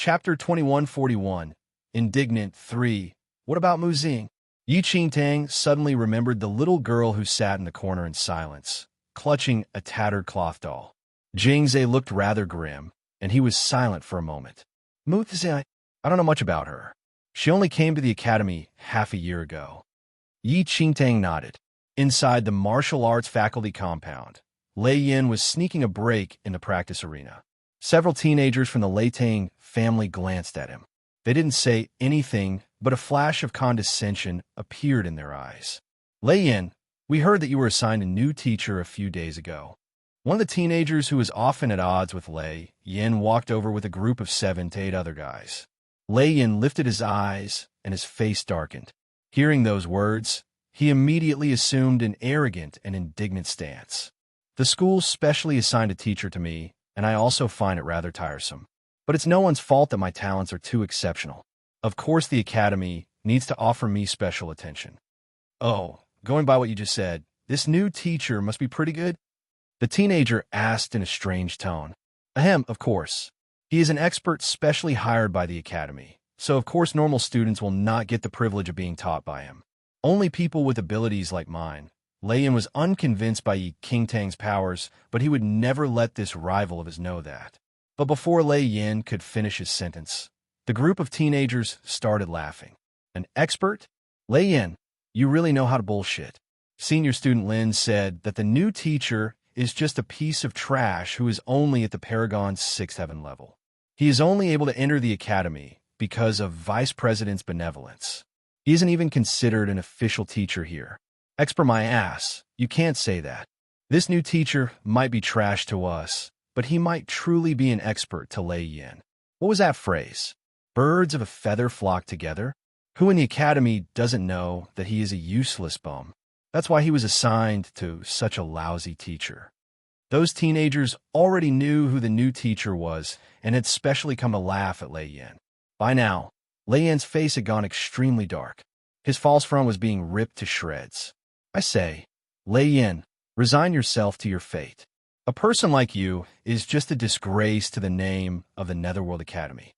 Chapter 2141, Indignant 3. What about Mu Xing? Yi Qingtang suddenly remembered the little girl who sat in the corner in silence, clutching a tattered cloth doll. Jingze looked rather grim, and he was silent for a moment. Mu Xing, I don't know much about her. She only came to the academy half a year ago. Yi Qingtang nodded. Inside the martial arts faculty compound, Lei Yin was sneaking a break in the practice arena. Several teenagers from the Lei Tang family glanced at him. They didn't say anything, but a flash of condescension appeared in their eyes. Lei Yin, we heard that you were assigned a new teacher a few days ago. One of the teenagers who was often at odds with Lei Yin walked over with a group of 7 to 8 other guys. Lei Yin lifted his eyes, and his face darkened. Hearing those words, he immediately assumed an arrogant and indignant stance. The school specially assigned a teacher to me, and I also find it rather tiresome. But it's no one's fault that my talents are too exceptional. Of course the academy needs to offer me special attention. Oh, going by what you just said, this new teacher must be pretty good? The teenager asked in a strange tone. Ahem, of course. He is an expert specially hired by the academy, so of course normal students will not get the privilege of being taught by him. Only people with abilities like mine. Lei Yin was unconvinced by Yi Qingtang's powers, but he would never let this rival of his know that. But before Lei Yin could finish his sentence, the group of teenagers started laughing. An expert? Lei Yin, you really know how to bullshit. Senior student Lin said that the new teacher is just a piece of trash who is only at the Paragon's 6th heaven level. He is only able to enter the academy because of Vice President's benevolence. He isn't even considered an official teacher here. Expert my ass, you can't say that. This new teacher might be trash to us, but he might truly be an expert to Lei Yin. What was that phrase? Birds of a feather flock together? Who in the academy doesn't know that he is a useless bum? That's why he was assigned to such a lousy teacher. Those teenagers already knew who the new teacher was and had specially come to laugh at Lei Yin. By now, Lei Yin's face had gone extremely dark. His false front was being ripped to shreds. I say, Lei Yin, resign yourself to your fate. A person like you is just a disgrace to the name of the Netherworld Academy.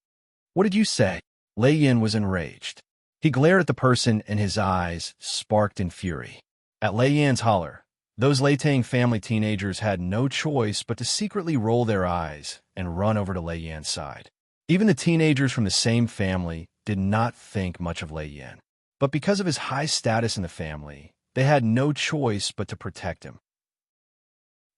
What did you say? Lei Yin was enraged. He glared at the person and his eyes sparked in fury. At Lei Yin's holler, those Lei Tang family teenagers had no choice but to secretly roll their eyes and run over to Lei Yin's side. Even the teenagers from the same family did not think much of Lei Yin. But because of his high status in the family, they had no choice but to protect him.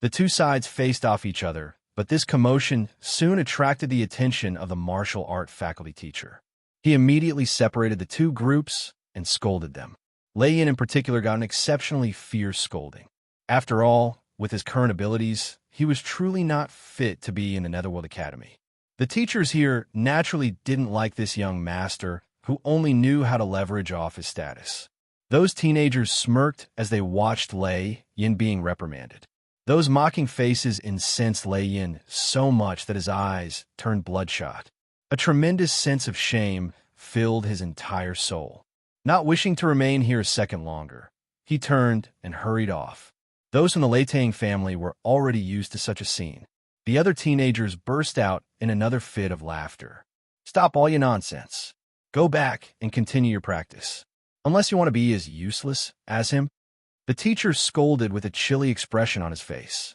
The two sides faced off each other, but this commotion soon attracted the attention of the martial art faculty teacher. He immediately separated the two groups and scolded them. Lei Yin in particular got an exceptionally fierce scolding. After all, with his current abilities, he was truly not fit to be in the Netherworld Academy. The teachers here naturally didn't like this young master who only knew how to leverage off his status. Those teenagers smirked as they watched Lei Yin being reprimanded. Those mocking faces incensed Lei Yin so much that his eyes turned bloodshot. A tremendous sense of shame filled his entire soul. Not wishing to remain here a second longer, he turned and hurried off. Those from the Lei Tang family were already used to such a scene. The other teenagers burst out in another fit of laughter. Stop all your nonsense. Go back and continue your practice. Unless you want to be as useless as him. The teacher scolded with a chilly expression on his face.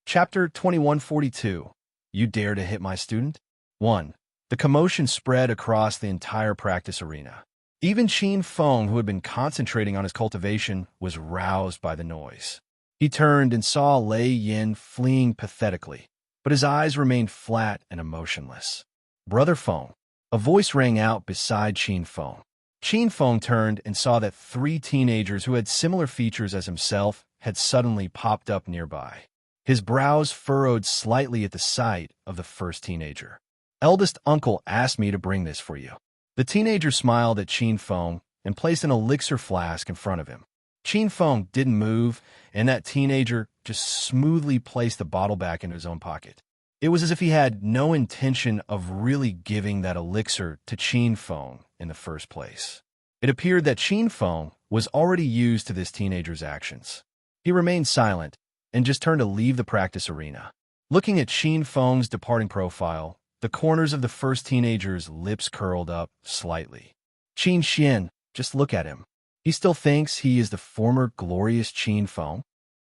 Chapter 2142. You dare to hit my student? 1. The commotion spread across the entire practice arena. Even Qin Feng, who had been concentrating on his cultivation, was roused by the noise. He turned and saw Lei Yin fleeing pathetically, but his eyes remained flat and emotionless. Brother Feng. A voice rang out beside Qin Feng. Qin Feng turned and saw that 3 teenagers who had similar features as himself had suddenly popped up nearby. His brows furrowed slightly at the sight of the first teenager. Eldest uncle asked me to bring this for you. The teenager smiled at Qin Feng and placed an elixir flask in front of him. Qin Feng didn't move, and that teenager just smoothly placed the bottle back into his own pocket. It was as if he had no intention of really giving that elixir to Qin Feng in the first place. It appeared that Qin Feng was already used to this teenager's actions. He remained silent and just turned to leave the practice arena. Looking at Qin Feng's departing profile, The corners of the first teenager's lips curled up slightly. Qin Xian, just look at him. He still thinks he is the former glorious Qin Feng?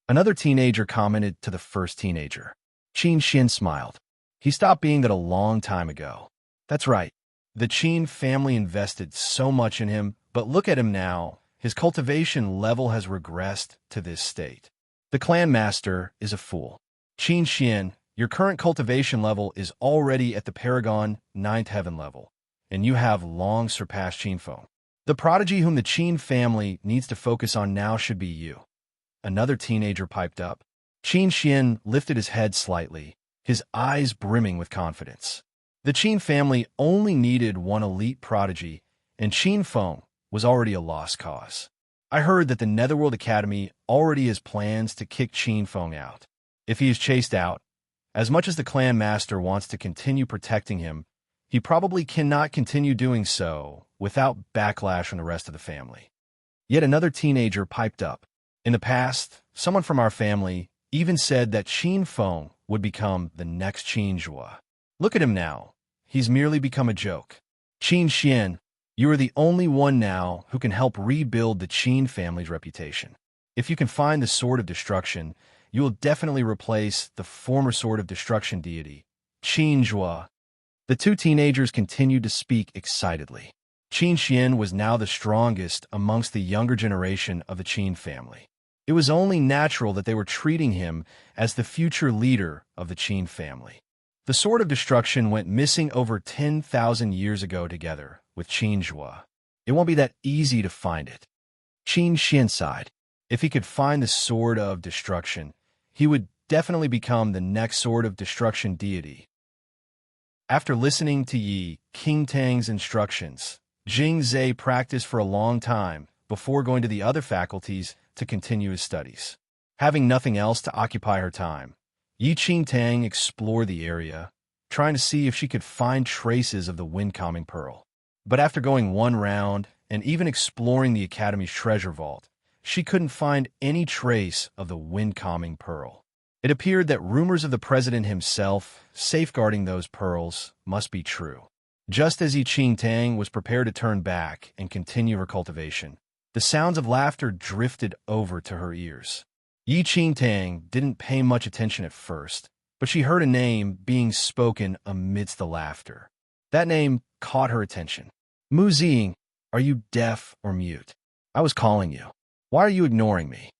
Another teenager commented to the first teenager. Qin Xian smiled. He stopped being that a long time ago. That's right. The Qin family invested so much in him, but look at him now. His cultivation level has regressed to this state. The clan master is a fool. Qin Xian, your current cultivation level is already at the Paragon 9th heaven level, and you have long surpassed Qin Feng. The prodigy whom the Qin family needs to focus on now should be you. Another teenager piped up. Qin Xian lifted his head slightly, his eyes brimming with confidence. The Qin family only needed one elite prodigy, and Qin Feng was already a lost cause. I heard that the Netherworld Academy already has plans to kick Qin Feng out. If he is chased out, as much as the clan master wants to continue protecting him, he probably cannot continue doing so without backlash from the rest of the family. Yet another teenager piped up. In the past, someone from our family even said that Qin Feng would become the next Qin Zhua. Look at him now. He's merely become a joke. Qin Xian, you are the only one now who can help rebuild the Qin family's reputation. If you can find the Sword of Destruction, you will definitely replace the former Sword of Destruction deity, Qin Zhua. The two teenagers continued to speak excitedly. Qin Xian was now the strongest amongst the younger generation of the Qin family. It was only natural that they were treating him as the future leader of the Qin family. The Sword of Destruction went missing over 10,000 years ago together with Qin Zhua. It won't be that easy to find it. Qin Xian sighed. If he could find the Sword of Destruction, he would definitely become the next Sword of Destruction deity. After listening to Yi Qingtang's instructions, Jing Zhe practiced for a long time before going to the other faculties to continue his studies. Having nothing else to occupy her time, Yi Qingtang explored the area, trying to see if she could find traces of the wind-calming pearl. But after going one round and even exploring the Academy's treasure vault, she couldn't find any trace of the wind-calming pearl. It appeared that rumors of the president himself safeguarding those pearls must be true. Just as Yi Qingtang was prepared to turn back and continue her cultivation, the sounds of laughter drifted over to her ears. Yi Qingtang didn't pay much attention at first, but she heard a name being spoken amidst the laughter. That name caught her attention. Mu Ziying, are you deaf or mute? I was calling you. Why are you ignoring me?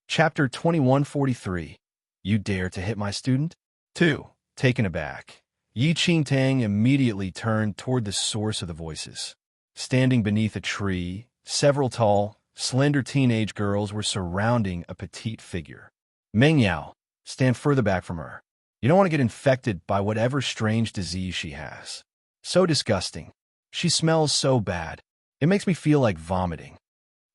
Chapter 2143. You dare to hit my student? 2. Taken aback, Yi Qingtang immediately turned toward the source of the voices. Standing beneath a tree, several tall, slender teenage girls were surrounding a petite figure. Meng Yao, stand further back from her. You don't want to get infected by whatever strange disease she has. So disgusting. She smells so bad. It makes me feel like vomiting.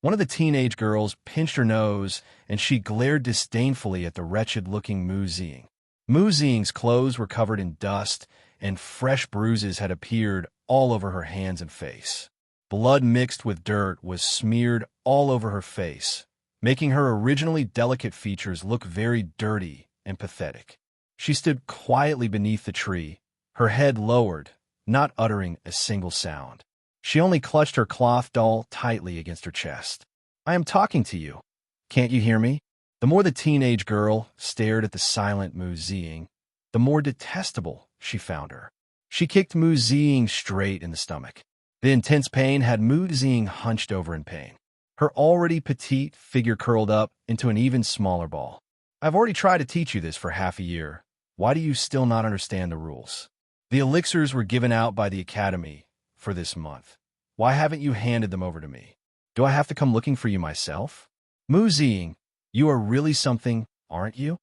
One of the teenage girls pinched her nose, and she glared disdainfully at the wretched-looking Mu Ziying. Mu Ziying's clothes were covered in dust, and fresh bruises had appeared all over her hands and face. Blood mixed with dirt was smeared all over her face, making her originally delicate features look very dirty and pathetic. She stood quietly beneath the tree, her head lowered, not uttering a single sound. She only clutched her cloth doll tightly against her chest. I am talking to you. Can't you hear me? The more the teenage girl stared at the silent Mu Ziying, the more detestable she found her. She kicked Mu Ziying straight in the stomach. The intense pain had Mu Ziying hunched over in pain. Her already petite figure curled up into an even smaller ball. I've already tried to teach you this for half a year. Why do you still not understand the rules? The elixirs were given out by the Academy for this month. Why haven't you handed them over to me? Do I have to come looking for you myself? Mu Ziying, you are really something, aren't you?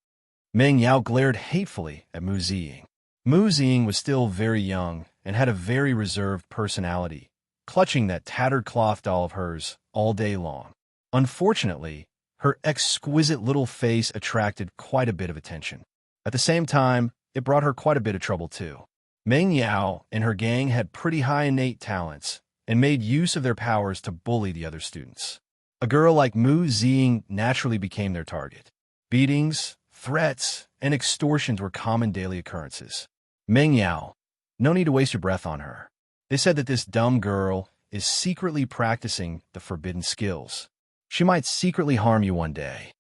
Meng Yao glared hatefully at Mu Ziying. Mu Ziying was still very young and had a very reserved personality, clutching that tattered cloth doll of hers all day long. Unfortunately, her exquisite little face attracted quite a bit of attention. At the same time, it brought her quite a bit of trouble too. Meng Yao and her gang had pretty high innate talents and made use of their powers to bully the other students. A girl like Mu Ziying naturally became their target. Beatings, threats, and extortions were common daily occurrences. Meng Yao, no need to waste your breath on her. They said that this dumb girl is secretly practicing the forbidden skills. She might secretly harm you one day.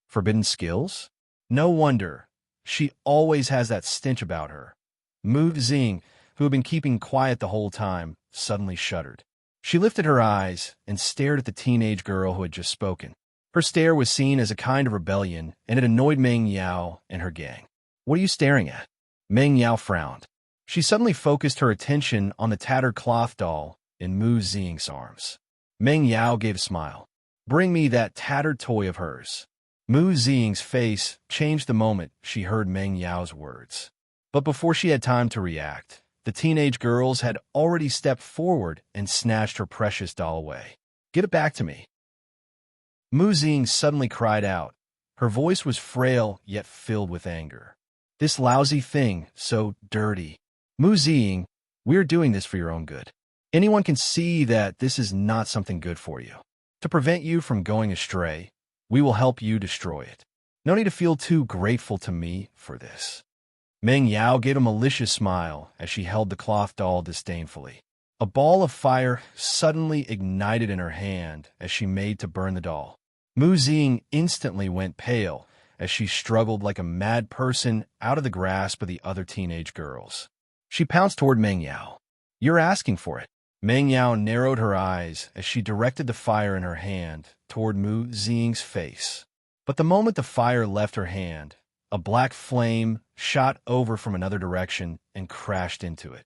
Forbidden skills? No wonder. She always has that stench about her. Mu Xing, who had been keeping quiet the whole time, suddenly shuddered. She lifted her eyes and stared at the teenage girl who had just spoken. Her stare was seen as a kind of rebellion, and it annoyed Meng Yao and her gang. What are you staring at? Meng Yao frowned. She suddenly focused her attention on the tattered cloth doll in Mu Xing's arms. Meng Yao gave a smile. Bring me that tattered toy of hers. Mu Xing's face changed the moment she heard Meng Yao's words. But before she had time to react, the teenage girls had already stepped forward and snatched her precious doll away. Give it back to me. Mu Xing suddenly cried out. Her voice was frail yet filled with anger. This lousy thing, so dirty. Mu Xing, we're doing this for your own good. Anyone can see that this is not something good for you. To prevent you from going astray, we will help you destroy it. No need to feel too grateful to me for this. Meng Yao gave a malicious smile as she held the cloth doll disdainfully. A ball of fire suddenly ignited in her hand as she made to burn the doll. Mu Xing instantly went pale as she struggled like a mad person out of the grasp of the other teenage girls. She pounced toward Meng Yao. You're asking for it. Meng Yao narrowed her eyes as she directed the fire in her hand toward Mu Xing's face. But the moment the fire left her hand, a black flame shot over from another direction and crashed into it.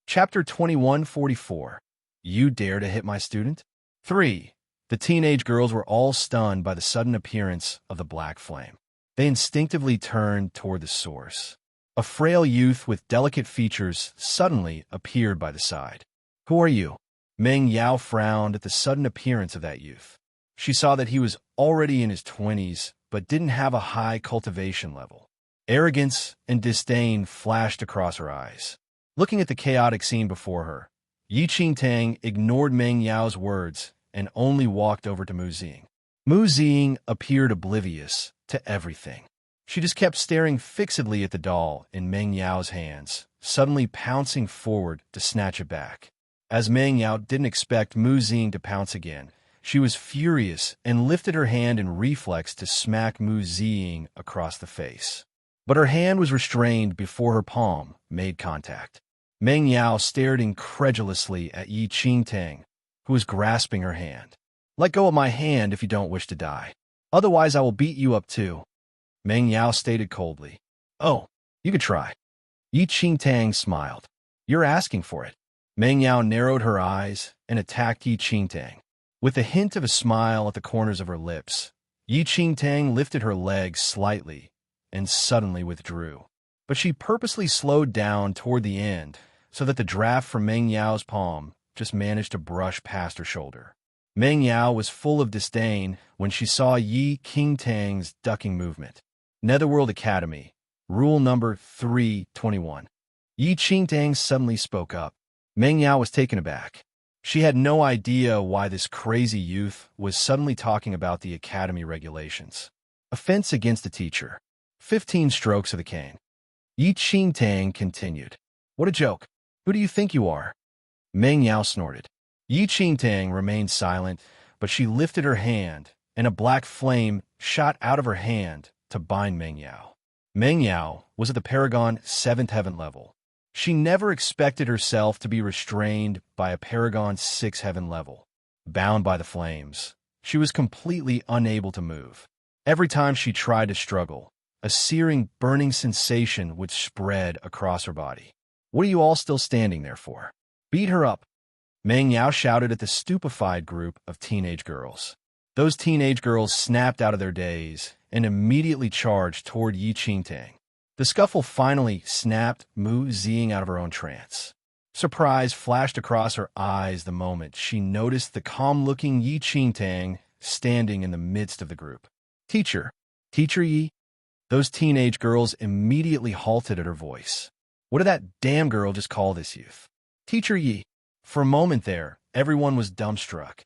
Chapter 2144. You dare to hit my student? 3. The teenage girls were all stunned by the sudden appearance of the black flame. They instinctively turned toward the source. A frail youth with delicate features suddenly appeared by the side. Who are you? Meng Yao frowned at the sudden appearance of that youth. She saw that he was already in his 20s, but didn't have a high cultivation level. Arrogance and disdain flashed across her eyes. Looking at the chaotic scene before her, Yi Qingtang ignored Meng Yao's words and only walked over to Mu Xing. Mu Xing appeared oblivious to everything. She just kept staring fixedly at the doll in Meng Yao's hands, suddenly pouncing forward to snatch it back. As Meng Yao didn't expect Mu Xing to pounce again, she was furious and lifted her hand in reflex to smack Mu Xing across the face. But her hand was restrained before her palm made contact. Meng Yao stared incredulously at Yi Qingtang, who was grasping her hand. Let go of my hand if you don't wish to die. Otherwise I will beat you up too. Meng Yao stated coldly. Oh, you could try. Yi Qingtang smiled. You're asking for it. Meng Yao narrowed her eyes and attacked Yi Qingtang. With a hint of a smile at the corners of her lips, Yi Qingtang lifted her legs slightly and suddenly withdrew. But she purposely slowed down toward the end so that the draft from Meng Yao's palm just managed to brush past her shoulder. Meng Yao was full of disdain when she saw Yi Qingtang's ducking movement. Netherworld Academy, Rule Number 321. Yi Qingtang suddenly spoke up. Meng Yao was taken aback. She had no idea why this crazy youth was suddenly talking about the academy regulations. Offense against a teacher. 15 strokes of the cane. Yi Qingtang continued. What a joke. Who do you think you are? Meng Yao snorted. Yi Qingtang remained silent, but she lifted her hand, and a black flame shot out of her hand to bind Meng Yao. Meng Yao was at the Paragon 7th Heaven level. She never expected herself to be restrained by a Paragon 6 Heaven level. Bound by the flames, she was completely unable to move. Every time she tried to struggle, a searing, burning sensation would spread across her body. What are you all still standing there for? Beat her up. Meng Yao shouted at the stupefied group of teenage girls. Those teenage girls snapped out of their daze and immediately charged toward Yi Qingtang. The scuffle finally snapped Mu Xing out of her own trance. Surprise flashed across her eyes the moment she noticed the calm-looking Yi Qingtang standing in the midst of the group. Teacher Yi? Those teenage girls immediately halted at her voice. What did that damn girl just call this youth? Teacher Yi. For a moment there, everyone was dumbstruck.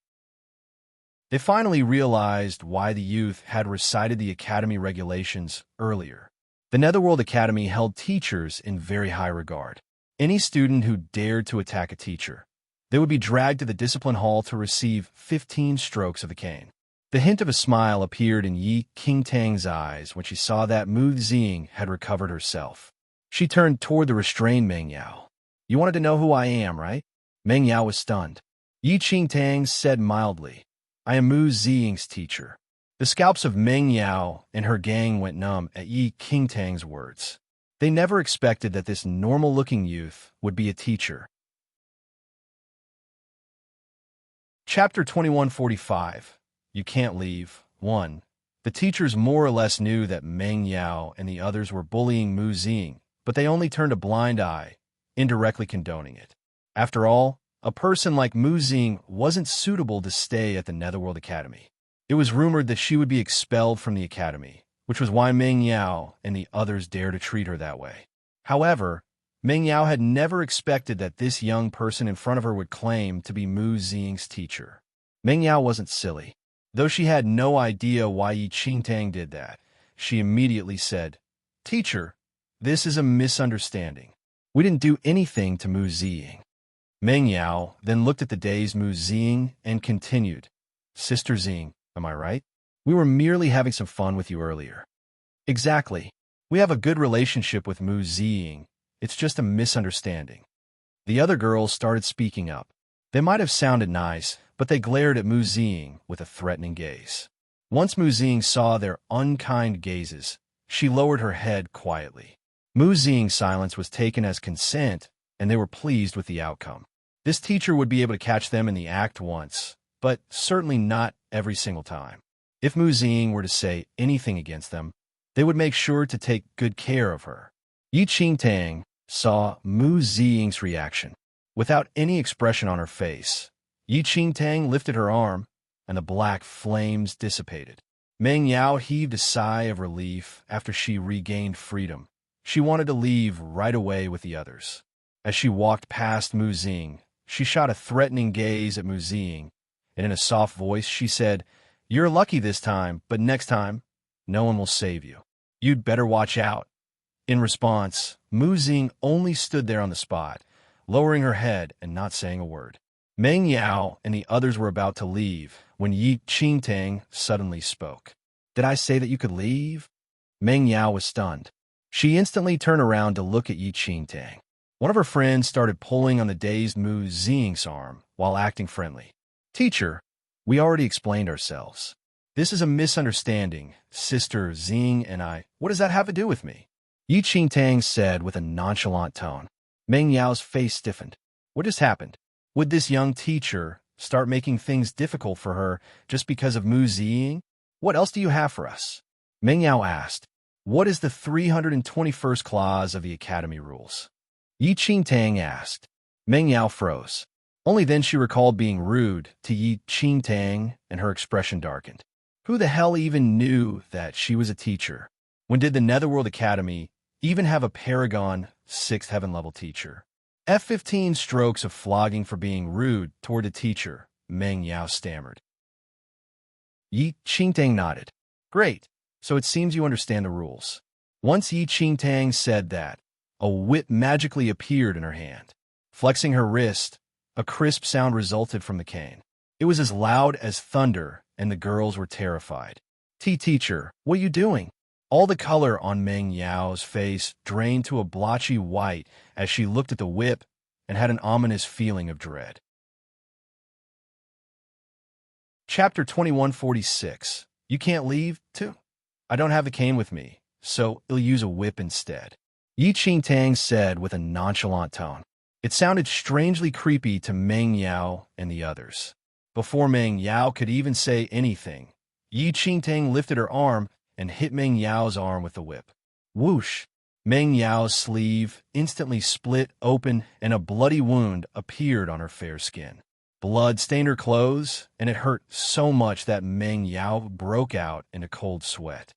They finally realized why the youth had recited the academy regulations earlier. The Netherworld Academy held teachers in very high regard. Any student who dared to attack a teacher, they would be dragged to the discipline hall to receive 15 strokes of the cane. The hint of a smile appeared in Yi Qingtang's eyes when she saw that Mu Xing had recovered herself. She turned toward the restrained Meng Yao. "You wanted to know who I am, right?" Meng Yao was stunned. Yi Qingtang said mildly, "I am Mu Xing's teacher." The scalps of Meng Yao and her gang went numb at Yi Qingtang's words. They never expected that this normal-looking youth would be a teacher. Chapter 2145. You Can't Leave. 1. The teachers more or less knew that Meng Yao and the others were bullying Mu Xing, but they only turned a blind eye, indirectly condoning it. After all, a person like Mu Xing wasn't suitable to stay at the Netherworld Academy. It was rumored that she would be expelled from the academy, which was why Meng Yao and the others dared to treat her that way. However, Meng Yao had never expected that this young person in front of her would claim to be Mu Xing's teacher. Meng Yao wasn't silly. Though she had no idea why Yi Qingtang did that, she immediately said, "Teacher, this is a misunderstanding. We didn't do anything to Mu Xing." Meng Yao then looked at the dazed Mu Xing and continued, "Sister Xing, am I right? We were merely having some fun with you earlier." "Exactly. We have a good relationship with Mu Xing. It's just a misunderstanding." The other girls started speaking up. They might have sounded nice, but they glared at Mu Xing with a threatening gaze. Once Mu Xing saw their unkind gazes, she lowered her head quietly. Mu Xing's silence was taken as consent, and they were pleased with the outcome. This teacher would be able to catch them in the act once, but certainly not every single time. If Mu Xing were to say anything against them, they would make sure to take good care of her. Yi Qingtang saw Mu Xing's reaction. Without any expression on her face, Yi Qingtang lifted her arm, and the black flames dissipated. Meng Yao heaved a sigh of relief after she regained freedom. She wanted to leave right away with the others. As she walked past Mu Xing, she shot a threatening gaze at Mu Xing, and in a soft voice she said, "You're lucky this time, but next time, no one will save you. You'd better watch out." In response, Mu Xing only stood there on the spot, lowering her head and not saying a word. Meng Yao and the others were about to leave when Yi Qingtang suddenly spoke. "Did I say that you could leave?" Meng Yao was stunned. She instantly turned around to look at Yi Qingtang. One of her friends started pulling on the dazed Mu Xing's arm while acting friendly. "Teacher, we already explained ourselves. This is a misunderstanding. Sister Xing and I, what does that have to do with me?" Yi Qingtang said with a nonchalant tone. Meng Yao's face stiffened. What just happened? Would this young teacher start making things difficult for her just because of Mu Xing? "What else do you have for us?" Meng Yao asked. "What is the 321st clause of the Academy rules?" Yi Qingtang asked. Meng Yao froze. Only then she recalled being rude to Yi Qingtang, and her expression darkened. Who the hell even knew that she was a teacher? When did the Netherworld Academy even have a Paragon 6th Heaven level teacher? "15 strokes of flogging for being rude toward a teacher," Meng Yao stammered. Yi Qingtang nodded. "Great, so it seems you understand the rules." Once Yi Qingtang said that, a whip magically appeared in her hand. Flexing her wrist, a crisp sound resulted from the cane. It was as loud as thunder, and the girls were terrified. Teacher, what are you doing?" All the color on Meng Yao's face drained to a blotchy white as she looked at the whip and had an ominous feeling of dread. Chapter 2146. You Can't Leave, too? "I don't have the cane with me, so I'll use a whip instead," Yi Qingtang said with a nonchalant tone. It sounded strangely creepy to Meng Yao and the others. Before Meng Yao could even say anything, Yi Qingtang lifted her arm and hit Meng Yao's arm with the whip. Whoosh! Meng Yao's sleeve instantly split open and a bloody wound appeared on her fair skin. Blood stained her clothes, and it hurt so much that Meng Yao broke out in a cold sweat.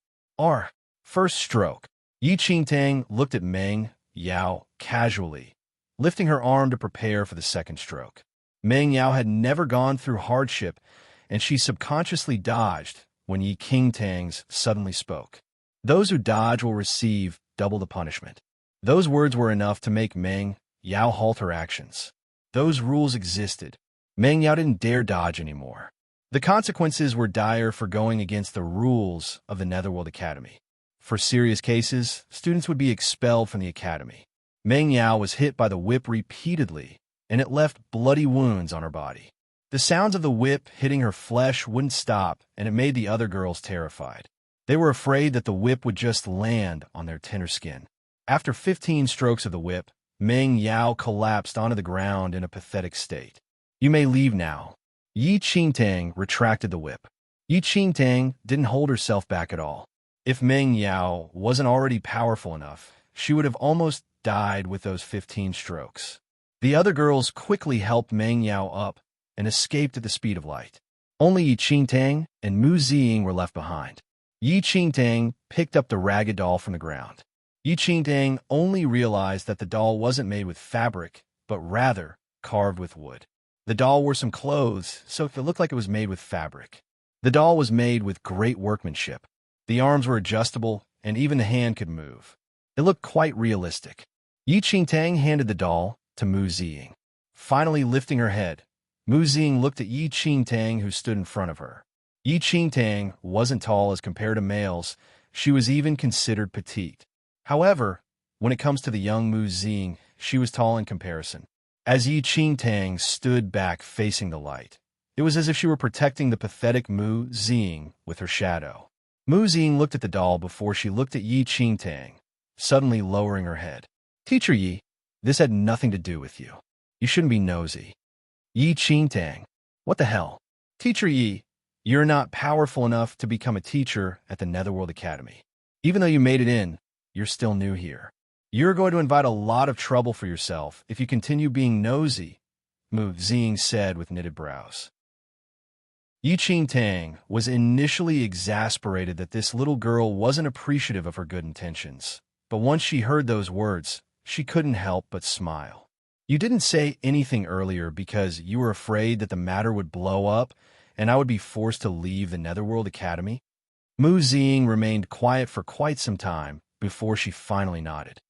First stroke. Yi Qingtang looked at Meng Yao casually, lifting her arm to prepare for the second stroke. Meng Yao had never gone through hardship, and she subconsciously dodged when Yi Qingtang's suddenly spoke. Those who dodge will receive double the punishment. Those words were enough to make Meng Yao halt her actions. Those rules existed. Meng Yao didn't dare dodge anymore. The consequences were dire for going against the rules of the Netherworld Academy. For serious cases, students would be expelled from the academy. Meng Yao was hit by the whip repeatedly, and it left bloody wounds on her body. The sounds of the whip hitting her flesh wouldn't stop, and it made the other girls terrified. They were afraid that the whip would just land on their tender skin. After 15 strokes of the whip, Meng Yao collapsed onto the ground in a pathetic state. "You may leave now." Yi Qingtang retracted the whip. Yi Qingtang didn't hold herself back at all. If Meng Yao wasn't already powerful enough, she would have almost died with those 15 strokes. The other girls quickly helped Meng Yao up and escaped at the speed of light. Only Yi Qingtang and Mu Ziying were left behind. Yi Qingtang picked up the ragged doll from the ground. Yi Qingtang only realized that the doll wasn't made with fabric, but rather carved with wood. The doll wore some clothes, so it looked like it was made with fabric. The doll was made with great workmanship. The arms were adjustable, and even the hand could move. It looked quite realistic. Yi Qingtang handed the doll to Mu Ziying. Finally lifting her head, Mu Ziying looked at Yi Qingtang, who stood in front of her. Yi Qingtang wasn't tall as compared to males. She was even considered petite. However, when it comes to the young Mu Ziying, she was tall in comparison. As Yi Qingtang stood back facing the light, it was as if she were protecting the pathetic Mu Ziying with her shadow. Mu Ziying looked at the doll before she looked at Yi Qingtang, suddenly lowering her head. "Teacher Yi, this had nothing to do with you. You shouldn't be nosy." Yi Qingtang, "What the hell? Teacher Yi, you're not powerful enough to become a teacher at the Netherworld Academy. Even though you made it in, you're still new here. You're going to invite a lot of trouble for yourself if you continue being nosy," Mu Ziying said with knitted brows. Yi Qingtang was initially exasperated that this little girl wasn't appreciative of her good intentions, but once she heard those words, she couldn't help but smile. "You didn't say anything earlier because you were afraid that the matter would blow up and I would be forced to leave the Netherworld Academy?" Mu Ziying remained quiet for quite some time before she finally nodded.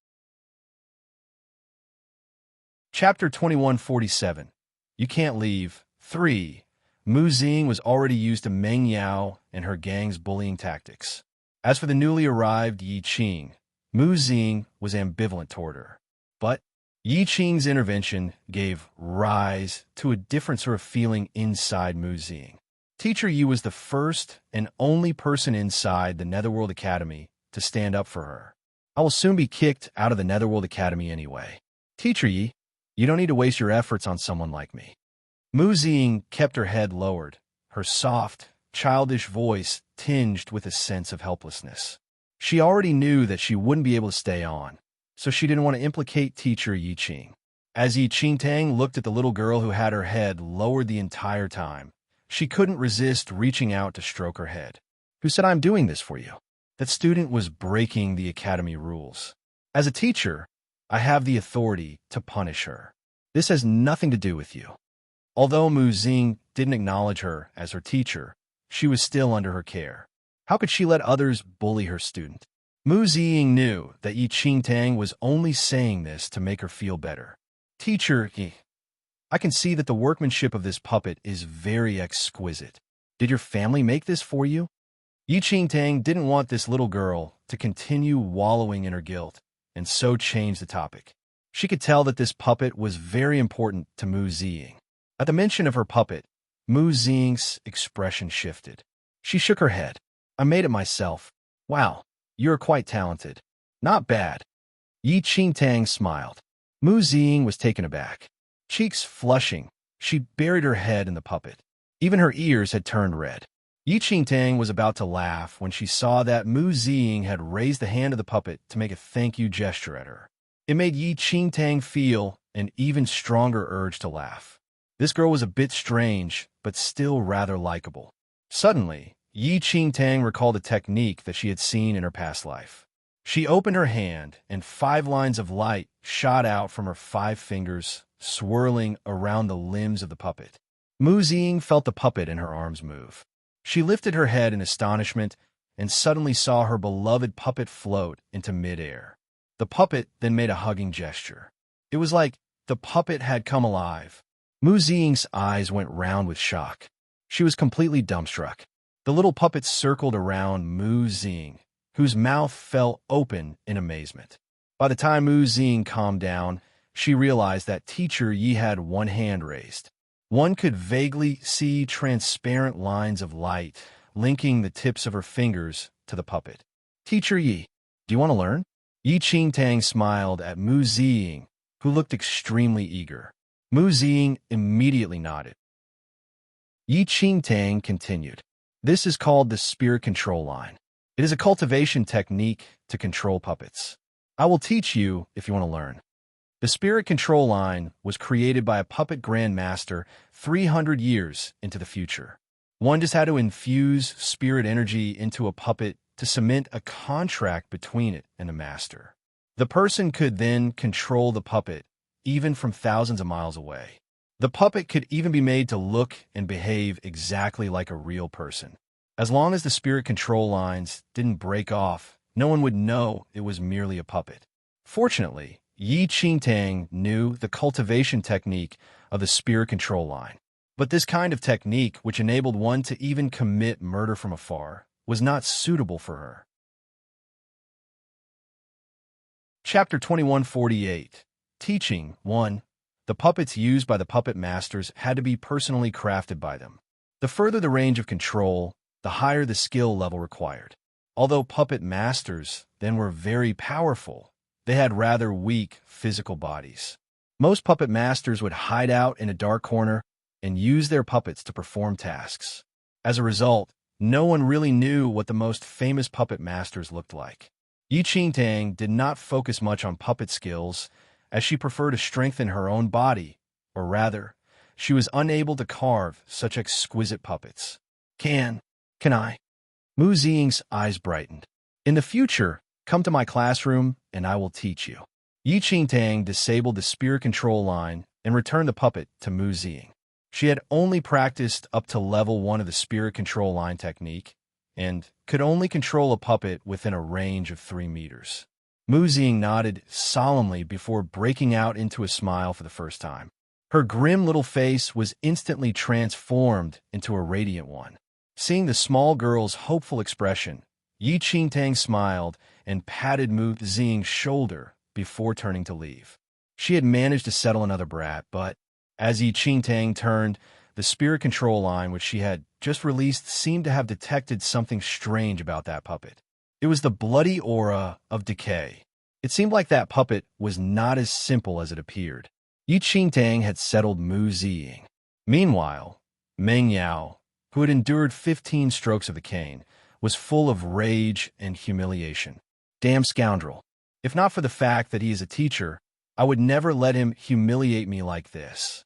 Chapter 2147. You Can't Leave. 3. Mu Ziying was already used to Meng Yao and her gang's bullying tactics. As for the newly arrived Yi Qing, Mu Ziying was ambivalent toward her. But Yi Qing's intervention gave rise to a different sort of feeling inside Mu Ziying. Teacher Yi was the first and only person inside the Netherworld Academy to stand up for her. "I will soon be kicked out of the Netherworld Academy anyway. Teacher Yi, you don't need to waste your efforts on someone like me." Mu Ziying kept her head lowered, her soft, childish voice tinged with a sense of helplessness. She already knew that she wouldn't be able to stay on, so she didn't want to implicate teacher Yi Qing. As Yi Qingtang looked at the little girl who had her head lowered the entire time, she couldn't resist reaching out to stroke her head. "Who said I'm doing this for you?" That student was breaking the academy rules. "As a teacher, I have the authority to punish her. This has nothing to do with you." Although Mu Ziying didn't acknowledge her as her teacher, she was still under her care. How could she let others bully her student? Mu Ziying knew that Yi Qingtang was only saying this to make her feel better. "Teacher Yi, I can see that the workmanship of this puppet is very exquisite. Did your family make this for you?" Yi Qingtang didn't want this little girl to continue wallowing in her guilt, and so changed the topic. She could tell that this puppet was very important to Mu Ziying. At the mention of her puppet, Mu Ziying's expression shifted. She shook her head. "I made it myself." "Wow, you're quite talented." "Not bad." Yi Qingtang smiled. Mu Ziying was taken aback. Cheeks flushing, she buried her head in the puppet. Even her ears had turned red. Yi Qingtang was about to laugh when she saw that Mu Ziying had raised the hand of the puppet to make a thank you gesture at her. It made Yi Qingtang feel an even stronger urge to laugh. This girl was a bit strange, but still rather likable. Suddenly, Yi Qingtang recalled a technique that she had seen in her past life. She opened her hand, and 5 lines of light shot out from her 5 fingers, swirling around the limbs of the puppet. Mu Ziying felt the puppet in her arms move. She lifted her head in astonishment and suddenly saw her beloved puppet float into midair. The puppet then made a hugging gesture. It was like the puppet had come alive. Mu Ziying's eyes went round with shock. She was completely dumbstruck. The little puppet circled around Mu Ziying, whose mouth fell open in amazement. By the time Mu Ziying calmed down, she realized that Teacher Yi had one hand raised. One could vaguely see transparent lines of light linking the tips of her fingers to the puppet. Teacher Yi, do you want to learn? Yi Qingtang smiled at Mu Ziying, who looked extremely eager. Mu Ziying immediately nodded. Yi Qingtang continued. This is called the spirit control line. It is a cultivation technique to control puppets. I will teach you if you want to learn. The spirit control line was created by a puppet grandmaster 300 years into the future. One just had to infuse spirit energy into a puppet to cement a contract between it and the master. The person could then control the puppet, even from thousands of miles away. The puppet could even be made to look and behave exactly like a real person. As long as the spirit control lines didn't break off, no one would know it was merely a puppet. Fortunately, Yi Qingtang knew the cultivation technique of the spirit control line. But this kind of technique, which enabled one to even commit murder from afar, was not suitable for her. Chapter 2148. Teaching 1. The puppets used by the puppet masters had to be personally crafted by them. The further the range of control, the higher the skill level required. Although puppet masters then were very powerful, they had rather weak physical bodies. Most puppet masters would hide out in a dark corner and use their puppets to perform tasks. As a result, no one really knew what the most famous puppet masters looked like. Yi Qingtang did not focus much on puppet skills, as she preferred to strengthen her own body, or rather, she was unable to carve such exquisite puppets. Can I? Mu Ziying's eyes brightened. In the future, come to my classroom and I will teach you. Yi Qingtang disabled the spirit control line and returned the puppet to Mu Ziying. She had only practiced up to level 1 of the spirit control line technique and could only control a puppet within a range of 3 meters. Mu Ziying nodded solemnly before breaking out into a smile for the first time. Her grim little face was instantly transformed into a radiant one. Seeing the small girl's hopeful expression, Yi Qingtang smiled and patted Mu Ziying's shoulder before turning to leave. She had managed to settle another brat, but as Yi Qingtang turned, the spirit control line which she had just released seemed to have detected something strange about that puppet. It was the bloody aura of decay. It seemed like that puppet was not as simple as it appeared. Yi Qingtang had settled Mu Ziying. Meanwhile, Meng Yao, who had endured 15 strokes of the cane, was full of rage and humiliation. Damn scoundrel. If not for the fact that he is a teacher, I would never let him humiliate me like this.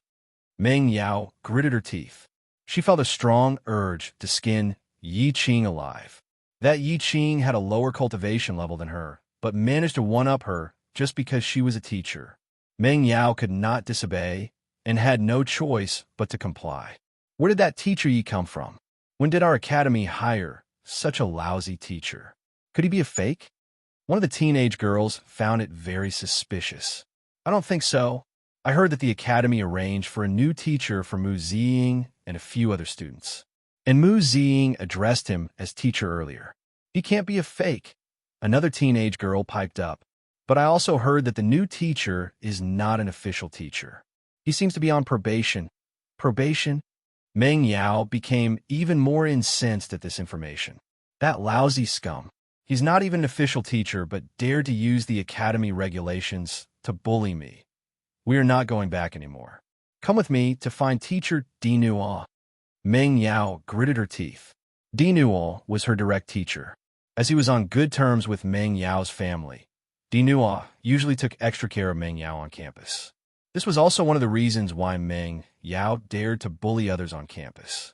Meng Yao gritted her teeth. She felt a strong urge to skin Yi Qing alive. That Yi Qing had a lower cultivation level than her, but managed to one-up her just because she was a teacher. Meng Yao could not disobey and had no choice but to comply. Where did that teacher Yi come from? When did our academy hire such a lousy teacher? Could he be a fake? One of the teenage girls found it very suspicious. I don't think so. I heard that the academy arranged for a new teacher for Mu Ziying and a few other students. And Mu Ziying addressed him as teacher earlier. He can't be a fake. Another teenage girl piped up. But I also heard that the new teacher is not an official teacher. He seems to be on probation. Probation? Meng Yao became even more incensed at this information. That lousy scum. He's not even an official teacher, but dared to use the academy regulations to bully me. We are not going back anymore. Come with me to find teacher Dinuo. Meng Yao gritted her teeth. Dinuo was her direct teacher. As he was on good terms with Meng Yao's family, Dinuo usually took extra care of Meng Yao on campus. This was also one of the reasons why Meng Yao dared to bully others on campus.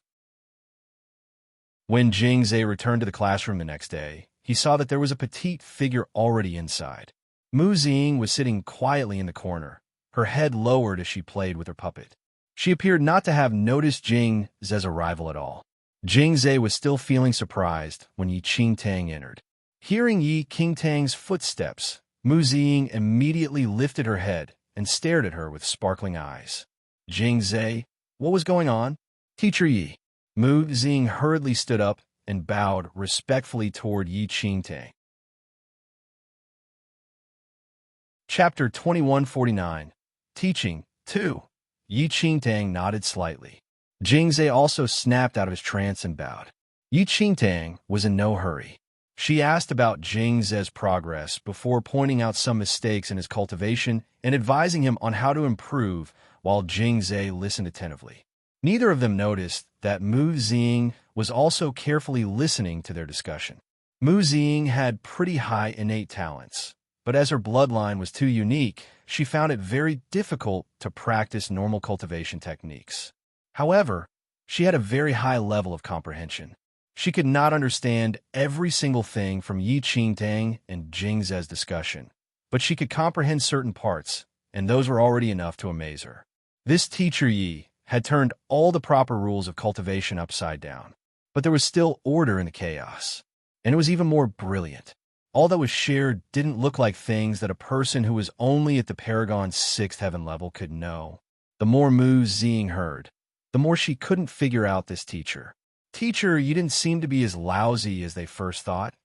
When Jing Zhe returned to the classroom the next day, he saw that there was a petite figure already inside. Mu Ziying was sitting quietly in the corner, her head lowered as she played with her puppet. She appeared not to have noticed Jing Ze's arrival at all. Jing Ze was still feeling surprised when Yi Qingtang entered. Hearing Yi Qingtang's footsteps, Mu Ziying immediately lifted her head and stared at her with sparkling eyes. Jing Ze, what was going on? Teacher Yi. Mu Ziying hurriedly stood up and bowed respectfully toward Yi Qingtang. Chapter 2149. Teaching 2. Yi Qingtang nodded slightly. Jing Ze also snapped out of his trance and bowed. Yi Qingtang was in no hurry. She asked about Jing Ze's progress before pointing out some mistakes in his cultivation and advising him on how to improve, while Jing Ze listened attentively. Neither of them noticed that Mu Ziying was also carefully listening to their discussion. Mu Ziying had pretty high innate talents, but as her bloodline was too unique, she found it very difficult to practice normal cultivation techniques. However, she had a very high level of comprehension. She could not understand every single thing from Yi Qingtang and Jing Ze's discussion, but she could comprehend certain parts, and those were already enough to amaze her. This teacher Yi had turned all the proper rules of cultivation upside down, but there was still order in the chaos, and it was even more brilliant. All that was shared didn't look like things that a person who was only at the Paragon's 6th heaven level could know. The more Mu Ziying heard, the more she couldn't figure out this teacher. Teacher, you didn't seem to be as lousy as they first thought.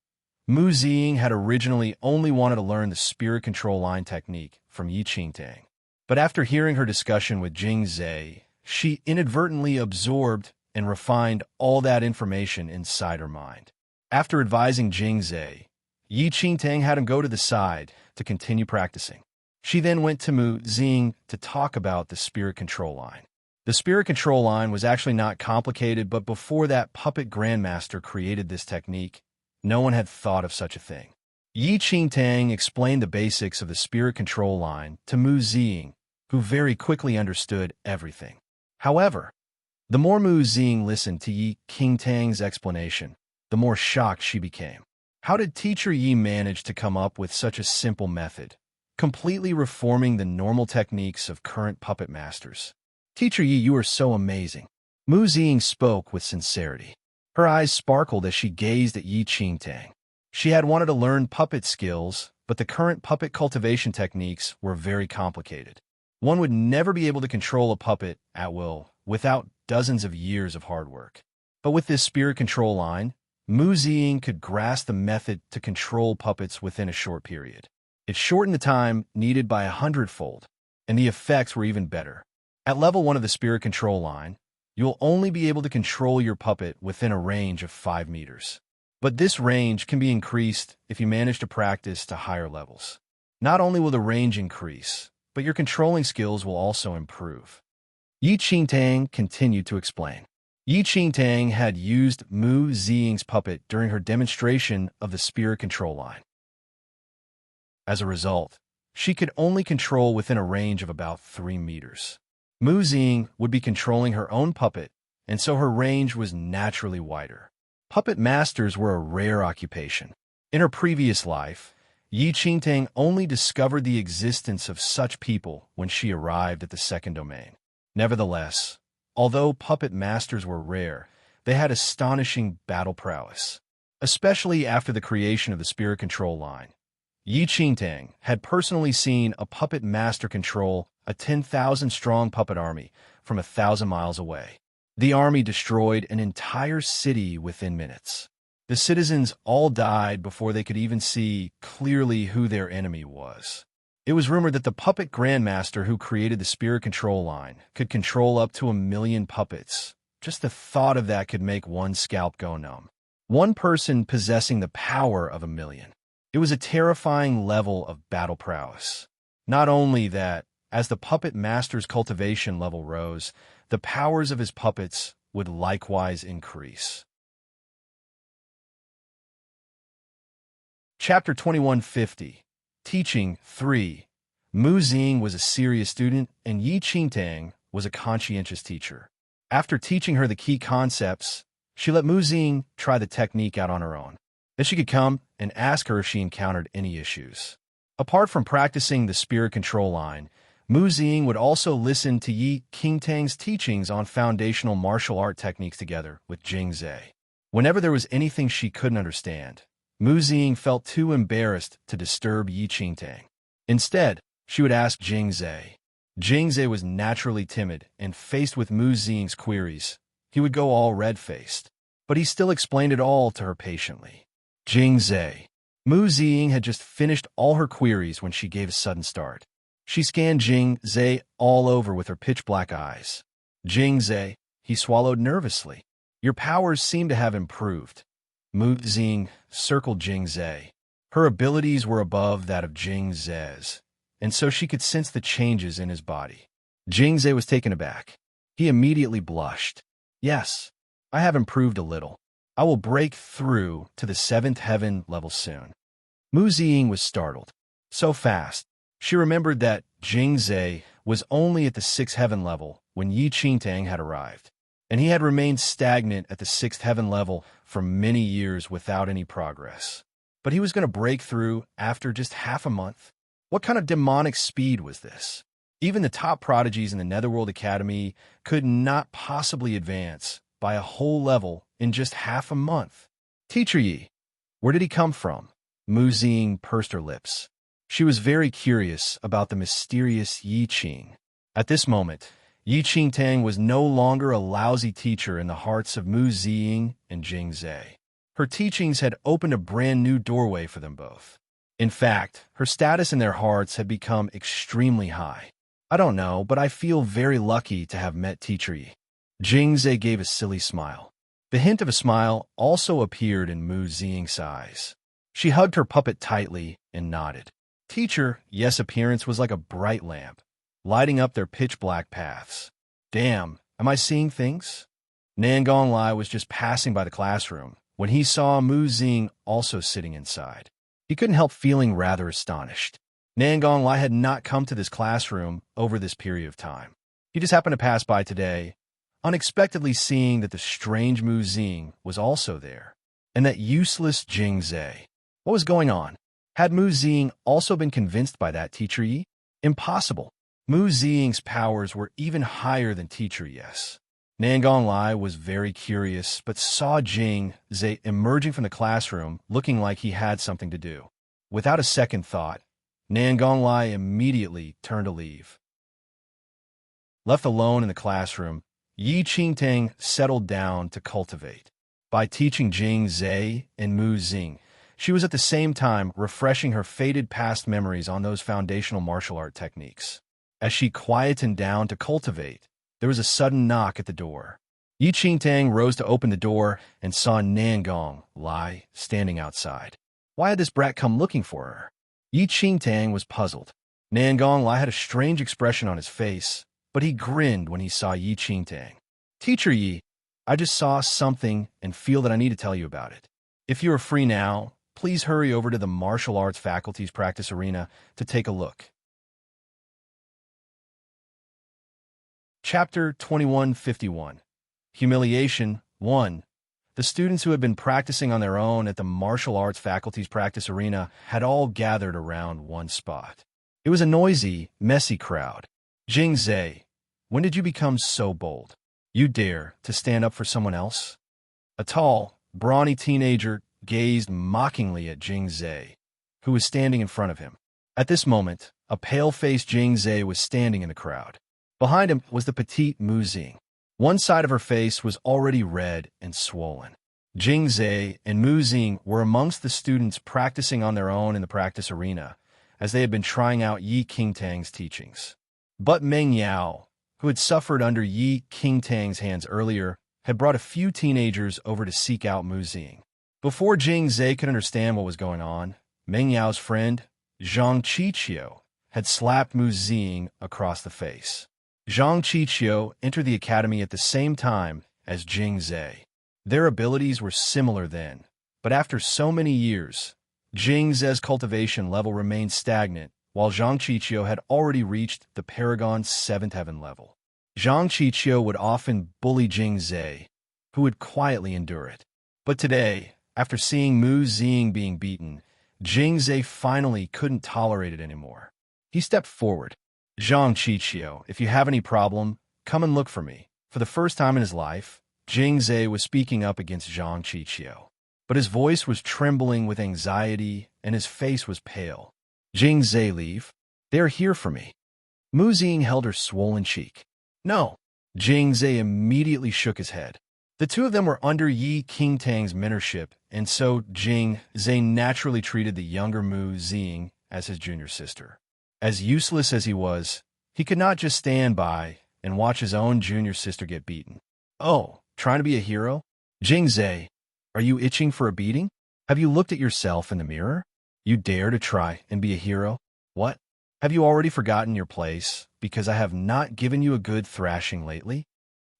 Mu Ziying had originally only wanted to learn the spirit control line technique from Yi Qingtang. But after hearing her discussion with Jing Ze, she inadvertently absorbed and refined all that information inside her mind. After advising Jing Ze, Yi Qingtang had him go to the side to continue practicing. She then went to Mu Ziying to talk about the spirit control line. The spirit control line was actually not complicated, but before that puppet grandmaster created this technique, no one had thought of such a thing. Yi Qingtang explained the basics of the spirit control line to Mu Ziying, who very quickly understood everything. However, the more Mu Ziying listened to Yi Qingtang's explanation, the more shocked she became. How did Teacher Yi manage to come up with such a simple method, completely reforming the normal techniques of current puppet masters? Teacher Yi, you are so amazing. Mu Ziying spoke with sincerity. Her eyes sparkled as she gazed at Yi Qingtang. She had wanted to learn puppet skills, but the current puppet cultivation techniques were very complicated. One would never be able to control a puppet at will without dozens of years of hard work. But with this spirit control line, Mu Ziying could grasp the method to control puppets within a short period. It shortened the time needed by 100-fold, and the effects were even better. At level 1 of the spirit control line, you'll only be able to control your puppet within a range of 5 meters. But this range can be increased if you manage to practice to higher levels. Not only will the range increase, but your controlling skills will also improve. Yi Qingtang continued to explain. Yi Qingtang had used Mu Ziying's puppet during her demonstration of the spirit control line. As a result, she could only control within a range of about 3 meters. Mu Ziying would be controlling her own puppet, and so her range was naturally wider. Puppet masters were a rare occupation. In her previous life, Yi Qingtang only discovered the existence of such people when she arrived at the second domain. Nevertheless, although puppet masters were rare, they had astonishing battle prowess. Especially after the creation of the spirit control line, Yi Qingtang had personally seen a puppet master control a 10,000-strong puppet army from 1,000 miles away. The army destroyed an entire city within minutes. The citizens all died before they could even see clearly who their enemy was. It was rumored that the puppet grandmaster who created the spirit control line could control up to 1 million puppets. Just the thought of that could make one's scalp go numb. One person possessing the power of 1 million. It was a terrifying level of battle prowess. Not only that, as the puppet master's cultivation level rose, the powers of his puppets would likewise increase. Chapter 2150. Teaching 3. Mu Ziying was a serious student, and Yi Qingtang was a conscientious teacher. After teaching her the key concepts, she let Mu Ziying try the technique out on her own. Then she could come and ask her if she encountered any issues. Apart from practicing the spirit control line, Mu Xing would also listen to Yi Qingtang's teachings on foundational martial art techniques together with Jing Zhe. Whenever there was anything she couldn't understand, Mu Xing felt too embarrassed to disturb Yi Qingtang. Instead, she would ask Jing Zhe. Jing Zhe was naturally timid, and faced with Mu Xing's queries, he would go all red-faced. But he still explained it all to her patiently. Jing Zhe. Mu Xing had just finished all her queries when she gave a sudden start. She scanned Jing Zhe all over with her pitch-black eyes. Jing Zhe, he swallowed nervously. Your powers seem to have improved. Mu Xing circled Jing Zhe. Her abilities were above that of Jing Zhe's, and so she could sense the changes in his body. Jing Zhe was taken aback. He immediately blushed. Yes, I have improved a little. I will break through to the 7th heaven level soon. Mu Xing was startled. So fast. She remembered that Jing Zhe was only at the 6th heaven level when Yi Qingtang had arrived, and he had remained stagnant at the 6th heaven level for many years without any progress. But he was going to break through after just half a month? What kind of demonic speed was this? Even the top prodigies in the Netherworld Academy could not possibly advance by a whole level in just half a month. Teacher Yi, where did he come from? Mu Xing pursed her lips. She was very curious about the mysterious Yi Qing. At this moment, Yi Qingtang was no longer a lousy teacher in the hearts of Mu Xing and Jing Zhe. Her teachings had opened a brand new doorway for them both. In fact, her status in their hearts had become extremely high. I don't know, but I feel very lucky to have met Teacher Yi. Jing Zhe gave a silly smile. The hint of a smile also appeared in Mu Xing's eyes. She hugged her puppet tightly and nodded. Teacher Yi's appearance was like a bright lamp, lighting up their pitch-black paths. Damn, am I seeing things? Nangong Lai was just passing by the classroom when he saw Mu Xing also sitting inside. He couldn't help feeling rather astonished. Nangong Lai had not come to this classroom over this period of time. He just happened to pass by today, unexpectedly seeing that the strange Mu Xing was also there, and that useless Jing Zhe. What was going on? Had Mu Xing also been convinced by that Teacher Yi? Impossible. Mu Xing's powers were even higher than Teacher Yi's. Nangong Lai was very curious, but saw Jing Zhe emerging from the classroom looking like he had something to do. Without a second thought, Nangong Lai immediately turned to leave. Left alone in the classroom, Yi Qingtang settled down to cultivate. By teaching Jing Zhe and Mu Xing, she was at the same time refreshing her faded past memories on those foundational martial art techniques. As she quietened down to cultivate, there was a sudden knock at the door. Yi Qingtang rose to open the door and saw Nangong Lai standing outside. Why had this brat come looking for her? Yi Qingtang was puzzled. Nangong Lai had a strange expression on his face, but he grinned when he saw Yi Qingtang. Teacher Yi, I just saw something and feel that I need to tell you about it. If you are free now, please hurry over to the martial arts faculty's practice arena to take a look. Chapter 2151. Humiliation 1. The students who had been practicing on their own at the martial arts faculty's practice arena had all gathered around one spot. It was a noisy, messy crowd. Jing Zhe, when did you become so bold? You dare to stand up for someone else? A tall, brawny teenager gazed mockingly at Jing Zhe, who was standing in front of him. At this moment, a pale-faced Jing Zhe was standing in the crowd. Behind him was the petite Mu Xing. One side of her face was already red and swollen. Jing Zhe and Mu Xing were amongst the students practicing on their own in the practice arena, as they had been trying out Yi Qingtang's teachings. But Meng Yao, who had suffered under Yi Qingtang's hands earlier, had brought a few teenagers over to seek out Mu Xing. Before Jing Zhe could understand what was going on, Meng Yao's friend, Zhang Qiqiu, had slapped Mu Xing across the face. Zhang Qiqiu entered the academy at the same time as Jing Zhe. Their abilities were similar then, but after so many years, Jing Zhe's cultivation level remained stagnant, while Zhang Qiqiu had already reached the Paragon's 7th heaven level. Zhang Qiqiu would often bully Jing Zhe, who would quietly endure it. But today, after seeing Mu Xing being beaten, Jing Zhe finally couldn't tolerate it anymore. He stepped forward. Zhang Qiqiu, if you have any problem, come and look for me. For the first time in his life, Jing Zhe was speaking up against Zhang Qiqiu. But his voice was trembling with anxiety, and his face was pale. Jing Zhe, leave. They are here for me. Mu Xing held her swollen cheek. No. Jing Zhe immediately shook his head. The two of them were under Yi Qingtang's mentorship, and so Jing Zhe naturally treated the younger Mu Xing as his junior sister. As useless as he was, he could not just stand by and watch his own junior sister get beaten. Oh, trying to be a hero? Jing Zhe, are you itching for a beating? Have you looked at yourself in the mirror? You dare to try and be a hero? What? Have you already forgotten your place because I have not given you a good thrashing lately?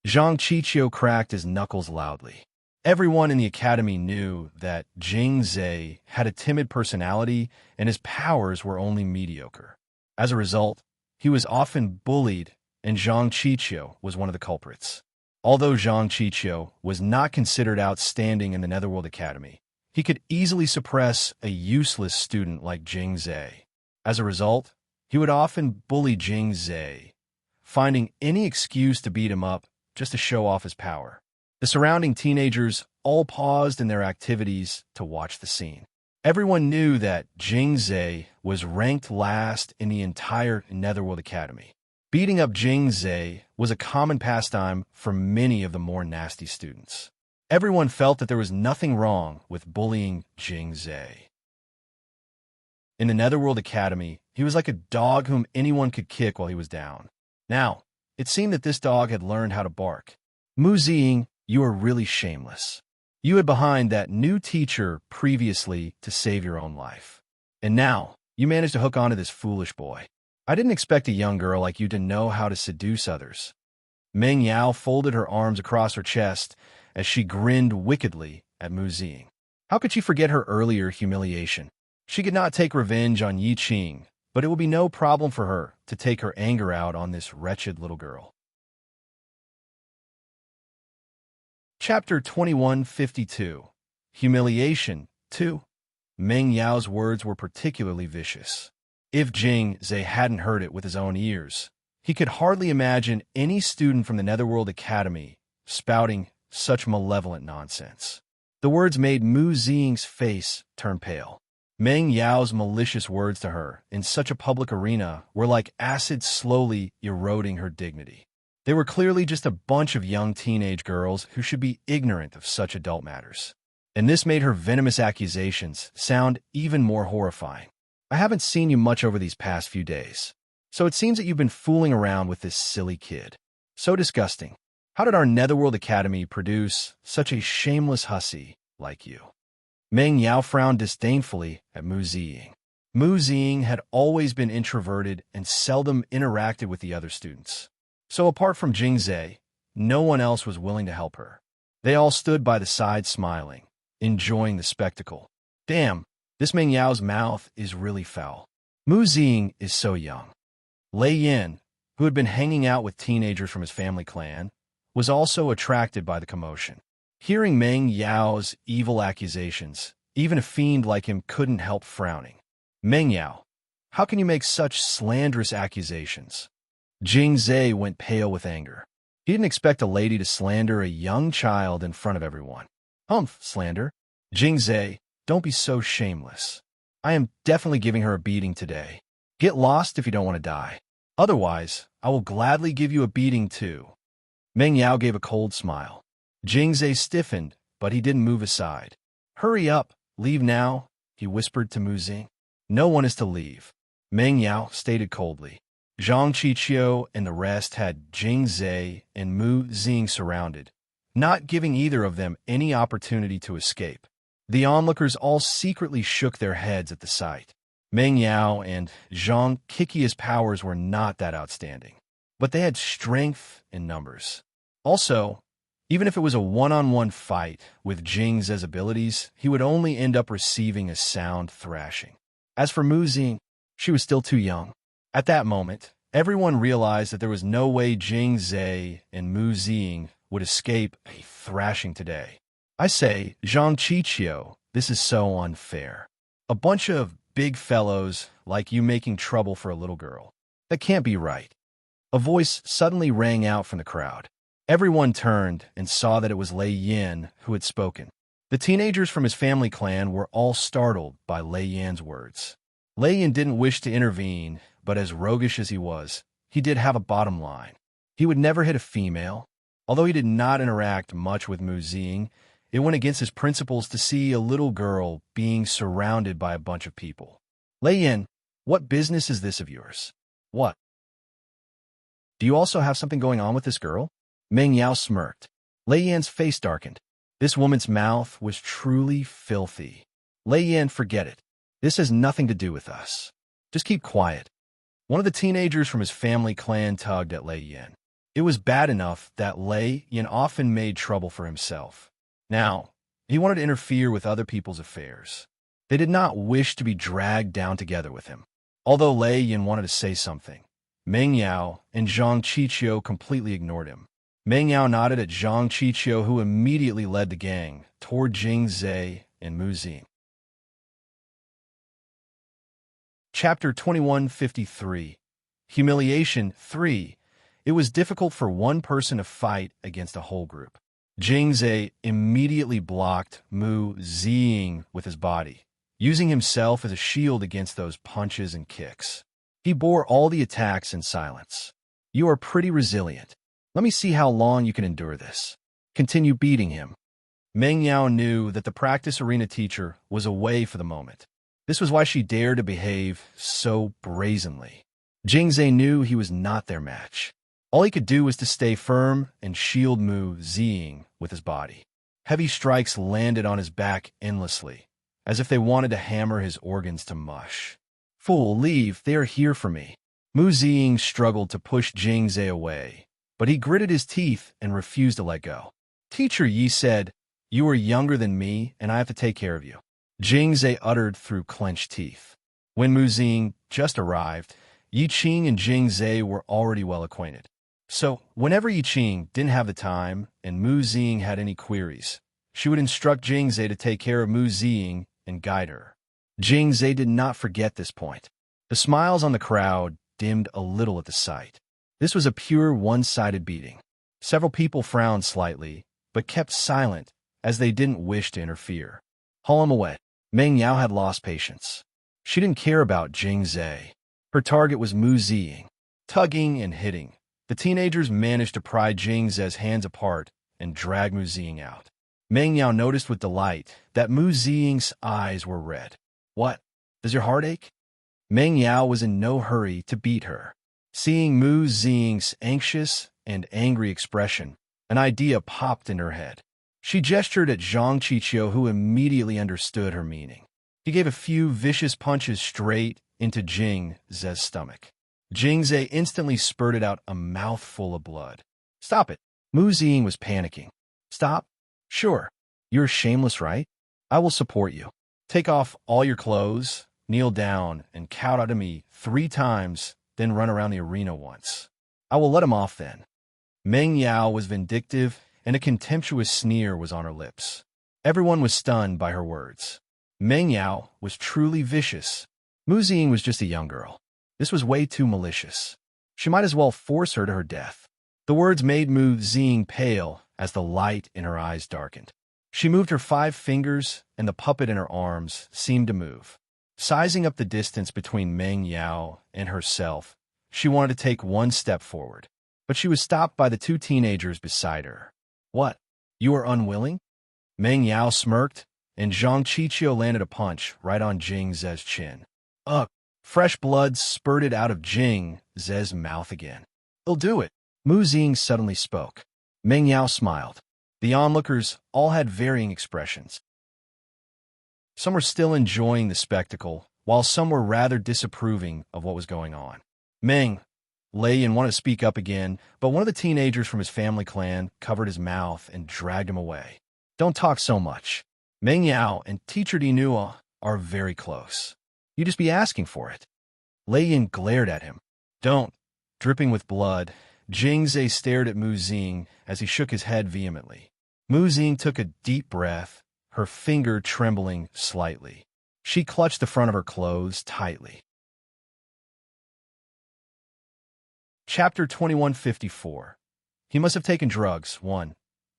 Zhang Qiqiu cracked his knuckles loudly. Everyone in the academy knew that Jing Zhe had a timid personality and his powers were only mediocre. As a result, he was often bullied, and Zhang Qiqiu was one of the culprits. Although Zhang Qiqiu was not considered outstanding in the Netherworld Academy, he could easily suppress a useless student like Jing Zhe. As a result, he would often bully Jing Zhe, finding any excuse to beat him up just to show off his power. The surrounding teenagers all paused in their activities to watch the scene. Everyone knew that Jing Zhe was ranked last in the entire Netherworld Academy. Beating up Jing Zhe was a common pastime for many of the more nasty students. Everyone felt that there was nothing wrong with bullying Jing Zhe. In the Netherworld Academy, he was like a dog whom anyone could kick while he was down. Now, it seemed that this dog had learned how to bark. Mu Xing, you are really shameless. You hid behind that new teacher previously to save your own life. And now, you managed to hook onto this foolish boy. I didn't expect a young girl like you to know how to seduce others. Meng Yao folded her arms across her chest as she grinned wickedly at Mu Xing. How could she forget her earlier humiliation? She could not take revenge on Yi Qing, but it would be no problem for her to take her anger out on this wretched little girl. Chapter 2152. Humiliation 2. Meng Yao's words were particularly vicious. If Jing Zhe hadn't heard it with his own ears, he could hardly imagine any student from the Netherworld Academy spouting such malevolent nonsense. The words made Mu Xing's face turn pale. Meng Yao's malicious words to her in such a public arena were like acid slowly eroding her dignity. They were clearly just a bunch of young teenage girls who should be ignorant of such adult matters. And this made her venomous accusations sound even more horrifying. I haven't seen you much over these past few days, so it seems that you've been fooling around with this silly kid. So disgusting. How did our Netherworld Academy produce such a shameless hussy like you? Meng Yao frowned disdainfully at Mu Xing. Mu Xing had always been introverted and seldom interacted with the other students. So apart from Jing Zhe, no one else was willing to help her. They all stood by the side smiling, enjoying the spectacle. Damn, this Meng Yao's mouth is really foul. Mu Xing is so young. Lei Yin, who had been hanging out with teenagers from his family clan, was also attracted by the commotion. Hearing Meng Yao's evil accusations, even a fiend like him couldn't help frowning. Meng Yao, how can you make such slanderous accusations? Jing Zhe went pale with anger. He didn't expect a lady to slander a young child in front of everyone. Humph, slander. Jing Zhe, don't be so shameless. I am definitely giving her a beating today. Get lost if you don't want to die. Otherwise, I will gladly give you a beating too. Meng Yao gave a cold smile. Jing Zhe stiffened, but he didn't move aside. Hurry up, leave now, he whispered to Mu Xing. No one is to leave, Meng Yao stated coldly. Zhang Qiqiu and the rest had Jing Zhe and Mu Xing surrounded, not giving either of them any opportunity to escape. The onlookers all secretly shook their heads at the sight. Meng Yao and Zhang Qiqiu's powers were not that outstanding, but they had strength in numbers. Also, even if it was a one-on-one fight with Jing Zhe's abilities, he would only end up receiving a sound thrashing. As for Mu Xing, she was still too young. At that moment, everyone realized that there was no way Jing Zhe and Mu Xing would escape a thrashing today. I say, Zhang Qiqiu, this is so unfair. A bunch of big fellows like you making trouble for a little girl. That can't be right. A voice suddenly rang out from the crowd. Everyone turned and saw that it was Lei Yin who had spoken. The teenagers from his family clan were all startled by Lei Yan's words. Lei Yin didn't wish to intervene, but as roguish as he was, he did have a bottom line. He would never hit a female. Although he did not interact much with Mu Ziying, it went against his principles to see a little girl being surrounded by a bunch of people. Lei Yin, what business is this of yours? What? Do you also have something going on with this girl? Meng Yao smirked. Lei Yan's face darkened. This woman's mouth was truly filthy. Lei Yan, forget it. This has nothing to do with us. Just keep quiet. One of the teenagers from his family clan tugged at Lei Yan. It was bad enough that Lei Yan often made trouble for himself. Now, he wanted to interfere with other people's affairs. They did not wish to be dragged down together with him. Although Lei Yan wanted to say something, Meng Yao and Zhang Qiqiu completely ignored him. Meng Yao nodded at Zhang Qiqiu, who immediately led the gang toward Jing Zhe and Mu Ziying. Chapter 2153. Humiliation 3. It was difficult for one person to fight against a whole group. Jing Zhe immediately blocked Mu Ziying with his body, using himself as a shield against those punches and kicks. He bore all the attacks in silence. You are pretty resilient. Let me see how long you can endure this. Continue beating him. Meng Yao knew that the practice arena teacher was away for the moment. This was why she dared to behave so brazenly. Jing Zhe knew he was not their match. All he could do was to stay firm and shield Mu Ziying with his body. Heavy strikes landed on his back endlessly, as if they wanted to hammer his organs to mush. Fool, leave, they are here for me. Mu Ziying struggled to push Jing Zhe away, but he gritted his teeth and refused to let go. Teacher Yi said, "You are younger than me, and I have to take care of you." Jing Zhe uttered through clenched teeth. When Mu Ziying just arrived, Yi Qing and Jing Zhe were already well acquainted. So, whenever Yi Qing didn't have the time and Mu Ziying had any queries, she would instruct Jing Zhe to take care of Mu Ziying and guide her. Jing Zhe did not forget this point. The smiles on the crowd dimmed a little at the sight. This was a pure one-sided beating. Several people frowned slightly, but kept silent as they didn't wish to interfere. Haul him away. Meng Yao had lost patience. She didn't care about Jing Zhe. Her target was Mu Ziying. Tugging and hitting, the teenagers managed to pry Jing Zhe's hands apart and drag Mu Ziying out. Meng Yao noticed with delight that Mu Ziying's eyes were red. What? Does your heart ache? Meng Yao was in no hurry to beat her. Seeing Mu Ziying's anxious and angry expression, an idea popped in her head. She gestured at Zhang Qiqiu, who immediately understood her meaning. He gave a few vicious punches straight into Jing Zhe's stomach. Jing Zhe instantly spurted out a mouthful of blood. Stop it. Mu Ziying was panicking. Stop? Sure. You're shameless, right? I will support you. Take off all your clothes, kneel down, and kowtow to me 3 times, then run around the arena once. I will let him off then. Meng Yao was vindictive, and a contemptuous sneer was on her lips. Everyone was stunned by her words. Meng Yao was truly vicious. Mu Ziying was just a young girl. This was way too malicious. She might as well force her to her death. The words made Mu Ziying pale as the light in her eyes darkened. She moved her 5 fingers, and the puppet in her arms seemed to move. Sizing up the distance between Meng Yao and herself, she wanted to take one step forward, but she was stopped by the 2 teenagers beside her. What? You are unwilling? Meng Yao smirked, and Zhang Qiqiu landed a punch right on Jing Zhe's chin. Ugh! Fresh blood spurted out of Jing Zhe's mouth again. He'll do it. Mu Ziying suddenly spoke. Meng Yao smiled. The onlookers all had varying expressions. Some were still enjoying the spectacle, while some were rather disapproving of what was going on. Meng, Lei Yan wanted to speak up again, but one of the teenagers from his family clan covered his mouth and dragged him away. Don't talk so much. Meng Yao and Teacher Dinua are very close. You just be asking for it. Lei Yan glared at him. Don't. Dripping with blood, Jing Zhe stared at Mu Ziying as he shook his head vehemently. Mu Ziying took a deep breath, her finger trembling slightly. She clutched the front of her clothes tightly. Chapter 2154. He must have taken drugs. 1.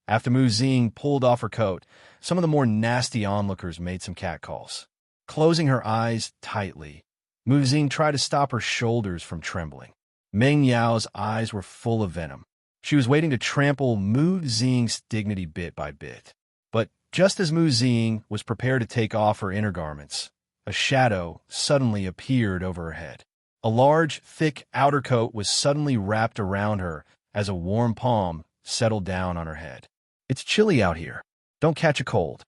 After Mu Xing pulled off her coat, some of the more nasty onlookers made some catcalls. Closing her eyes tightly, Mu Xing tried to stop her shoulders from trembling. Meng Yao's eyes were full of venom. She was waiting to trample Mu Xing's dignity bit by bit. But just as Mu Xing was prepared to take off her inner garments, a shadow suddenly appeared over her head. A large, thick outer coat was suddenly wrapped around her as a warm palm settled down on her head. "It's chilly out here. Don't catch a cold."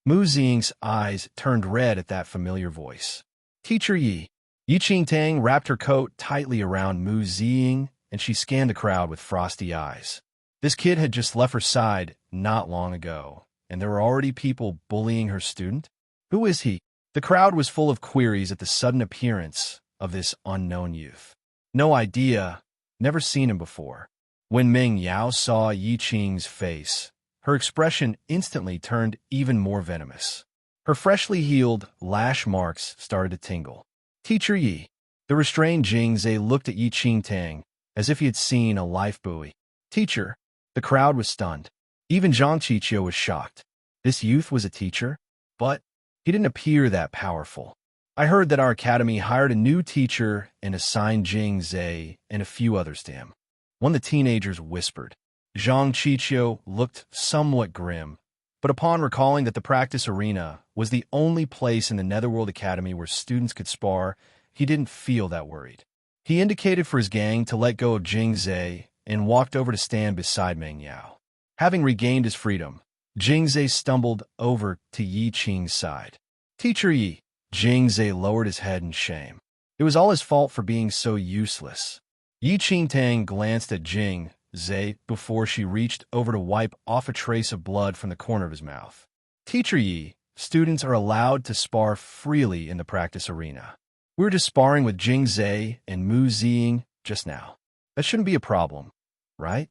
Mu Xing's eyes turned red at that familiar voice. "Teacher Yi." Yi Qingtang wrapped her coat tightly around Mu Xing, and she scanned the crowd with frosty eyes. This kid had just left her side not long ago, and there were already people bullying her student? Who is he? The crowd was full of queries at the sudden appearance of this unknown youth. No idea, never seen him before. When Meng Yao saw Yi Qing's face, her expression instantly turned even more venomous. Her freshly healed lash marks started to tingle. "Teacher Yi." The restrained Jingze looked at Yi Qingtang as if he had seen a life buoy. "Teacher." The crowd was stunned. Even Zhang Qiqiu was shocked. This youth was a teacher? But he didn't appear that powerful. "I heard that our academy hired a new teacher and assigned Jingze and a few others to him," one of the teenagers whispered. Zhang Qiqiu looked somewhat grim, but upon recalling that the practice arena was the only place in the Netherworld Academy where students could spar, he didn't feel that worried. He indicated for his gang to let go of Jingze and walked over to stand beside Meng Yao. Having regained his freedom, Jingze stumbled over to Yi Qing's side. "Teacher Yi." Jingze lowered his head in shame. It was all his fault for being so useless. Yi Qingtang glanced at Jingze before she reached over to wipe off a trace of blood from the corner of his mouth. "Teacher Yi, students are allowed to spar freely in the practice arena. We were just sparring with Jingze and Mu Xing just now. That shouldn't be a problem, right?"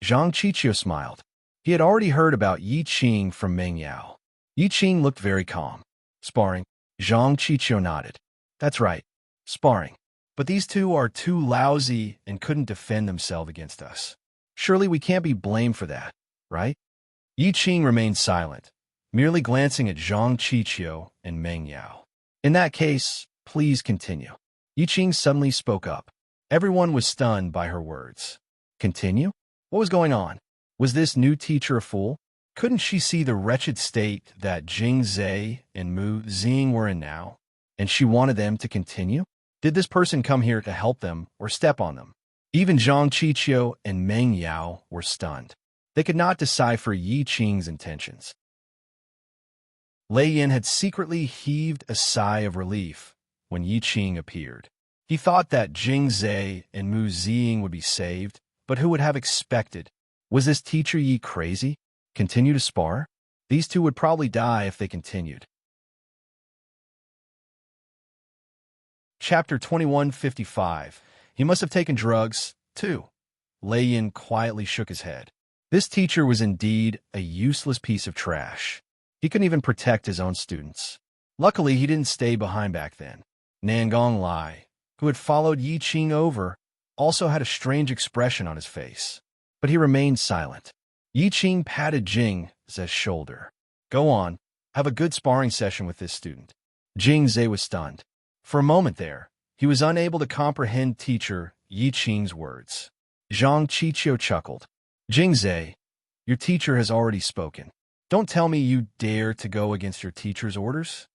Zhang Qiqiu smiled. He had already heard about Yi Qing from Meng Yao. Yi Qing looked very calm. "Sparring?" Zhang Qiqiu nodded. "That's right, sparring. But these two are too lousy and couldn't defend themselves against us. Surely we can't be blamed for that, right?" Yi Qing remained silent, merely glancing at Zhang Qiqiu and Meng Yao. "In that case, please continue." Yi Qing suddenly spoke up. Everyone was stunned by her words. Continue? What was going on? Was this new teacher a fool? Couldn't she see the wretched state that Jingze and Mu Xing were in now, and she wanted them to continue? Did this person come here to help them or step on them? Even Zhang Qiqiu and Meng Yao were stunned. They could not decipher Yi Qing's intentions. Lei Yin had secretly heaved a sigh of relief when Yi Qing appeared. He thought that Jingze and Mu Xing would be saved, but who would have expected? Was this teacher Yi crazy? Continue to spar? These two would probably die if they continued. Chapter 2155. He must have taken drugs, too. Lei Yin quietly shook his head. This teacher was indeed a useless piece of trash. He couldn't even protect his own students. Luckily, he didn't stay behind back then. Nangong Lai, who had followed Yi Qing over, also had a strange expression on his face. But he remained silent. Yi Qing patted Jingze's shoulder. "Go on, have a good sparring session with this student." Jingze was stunned. For a moment there, he was unable to comprehend teacher Yi Qing's words. Zhang Qiqiu chuckled. "Jingze, your teacher has already spoken. Don't tell me you dare to go against your teacher's orders?"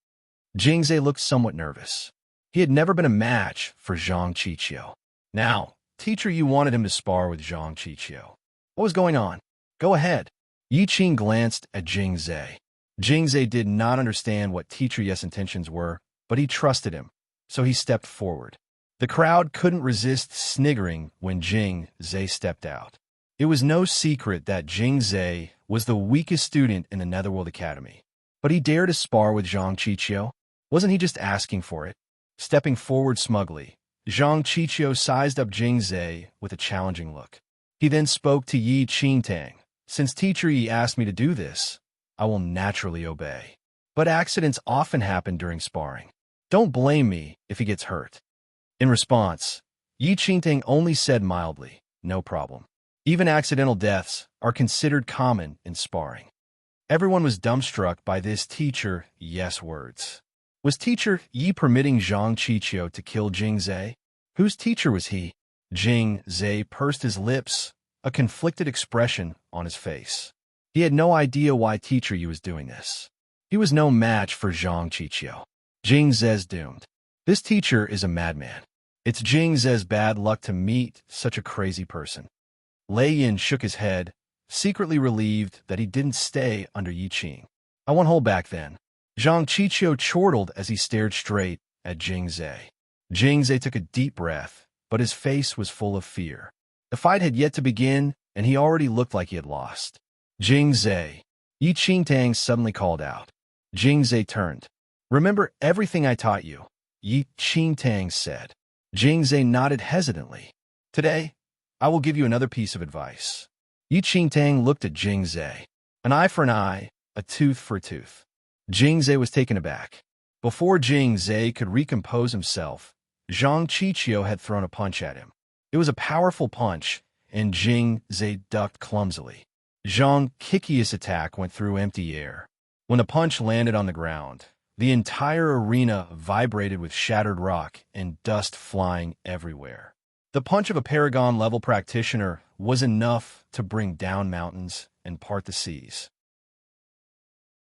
Jingze looked somewhat nervous. He had never been a match for Zhang Qiqiu. Now, teacher, you wanted him to spar with Zhang Qiqiu. What was going on? Go ahead. Yi Qing glanced at Jingze. Jingze did not understand what teacher Yi's intentions were, but he trusted him, so he stepped forward. The crowd couldn't resist sniggering when Jingze stepped out. It was no secret that Jingze was the weakest student in the Netherworld Academy. But he dared to spar with Zhang Qiqiu. Wasn't he just asking for it? Stepping forward smugly, Zhang Qiqiu sized up Jingze with a challenging look. He then spoke to Yi Qingtang. "Since teacher Yi asked me to do this, I will naturally obey. But accidents often happen during sparring. Don't blame me if he gets hurt." In response, Yi Qingtang only said mildly, "No problem." Even accidental deaths are considered common in sparring. Everyone was dumbstruck by this teacher yes words. Was teacher Yi permitting Zhang Qiqiu to kill Jing Zhe? Whose teacher was he? Jing Zhe pursed his lips, a conflicted expression on his face. He had no idea why teacher Yi was doing this. He was no match for Zhang Qiqiu. Jing Zhe's doomed. This teacher is a madman. It's Jing Zhe's bad luck to meet such a crazy person. Lei Yin shook his head, secretly relieved that he didn't stay under Yi Qing. I won't hold back then. Zhang Qiqiu chortled as he stared straight at Jing Zhe. Jing Zhe took a deep breath, but his face was full of fear. The fight had yet to begin, and he already looked like he had lost. Jing Zhe, Yi Qingtang suddenly called out. Jing Zhe turned. Remember everything I taught you, Yi Qingtang said. Jing Zhe nodded hesitantly. Today, I will give you another piece of advice. Yi Qingtang looked at Jing Zhe. An eye for an eye, a tooth for a tooth. Jing Zhe was taken aback. Before Jing Zhe could recompose himself, Zhang Qiqiu had thrown a punch at him. It was a powerful punch, and Jing Zhe ducked clumsily. Zhang Qiqiu's attack went through empty air. When the punch landed on the ground, the entire arena vibrated with shattered rock and dust flying everywhere. The punch of a Paragon-level practitioner was enough to bring down mountains and part the seas.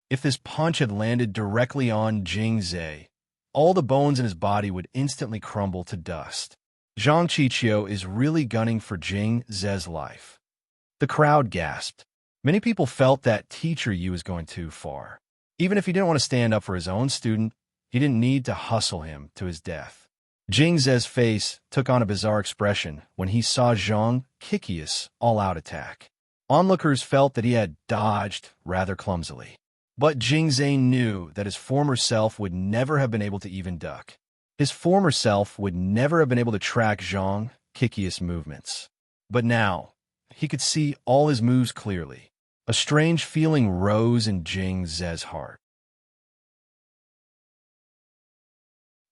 If this punch had landed directly on Jing Zhe, all the bones in his body would instantly crumble to dust. Zhang Qiqiu is really gunning for Jing Zhe's life. The crowd gasped. Many people felt that teacher Yi was going too far. Even if he didn't want to stand up for his own student, he didn't need to hustle him to his death. Jing Zhe's face took on a bizarre expression when he saw Zhang Qiqiu's all-out attack. Onlookers felt that he had dodged rather clumsily. But Jing Zhe knew that his former self would never have been able to even duck. His former self would never have been able to track Zhang Qiqiu's movements. But now, he could see all his moves clearly. A strange feeling rose in Jing Zhe's heart.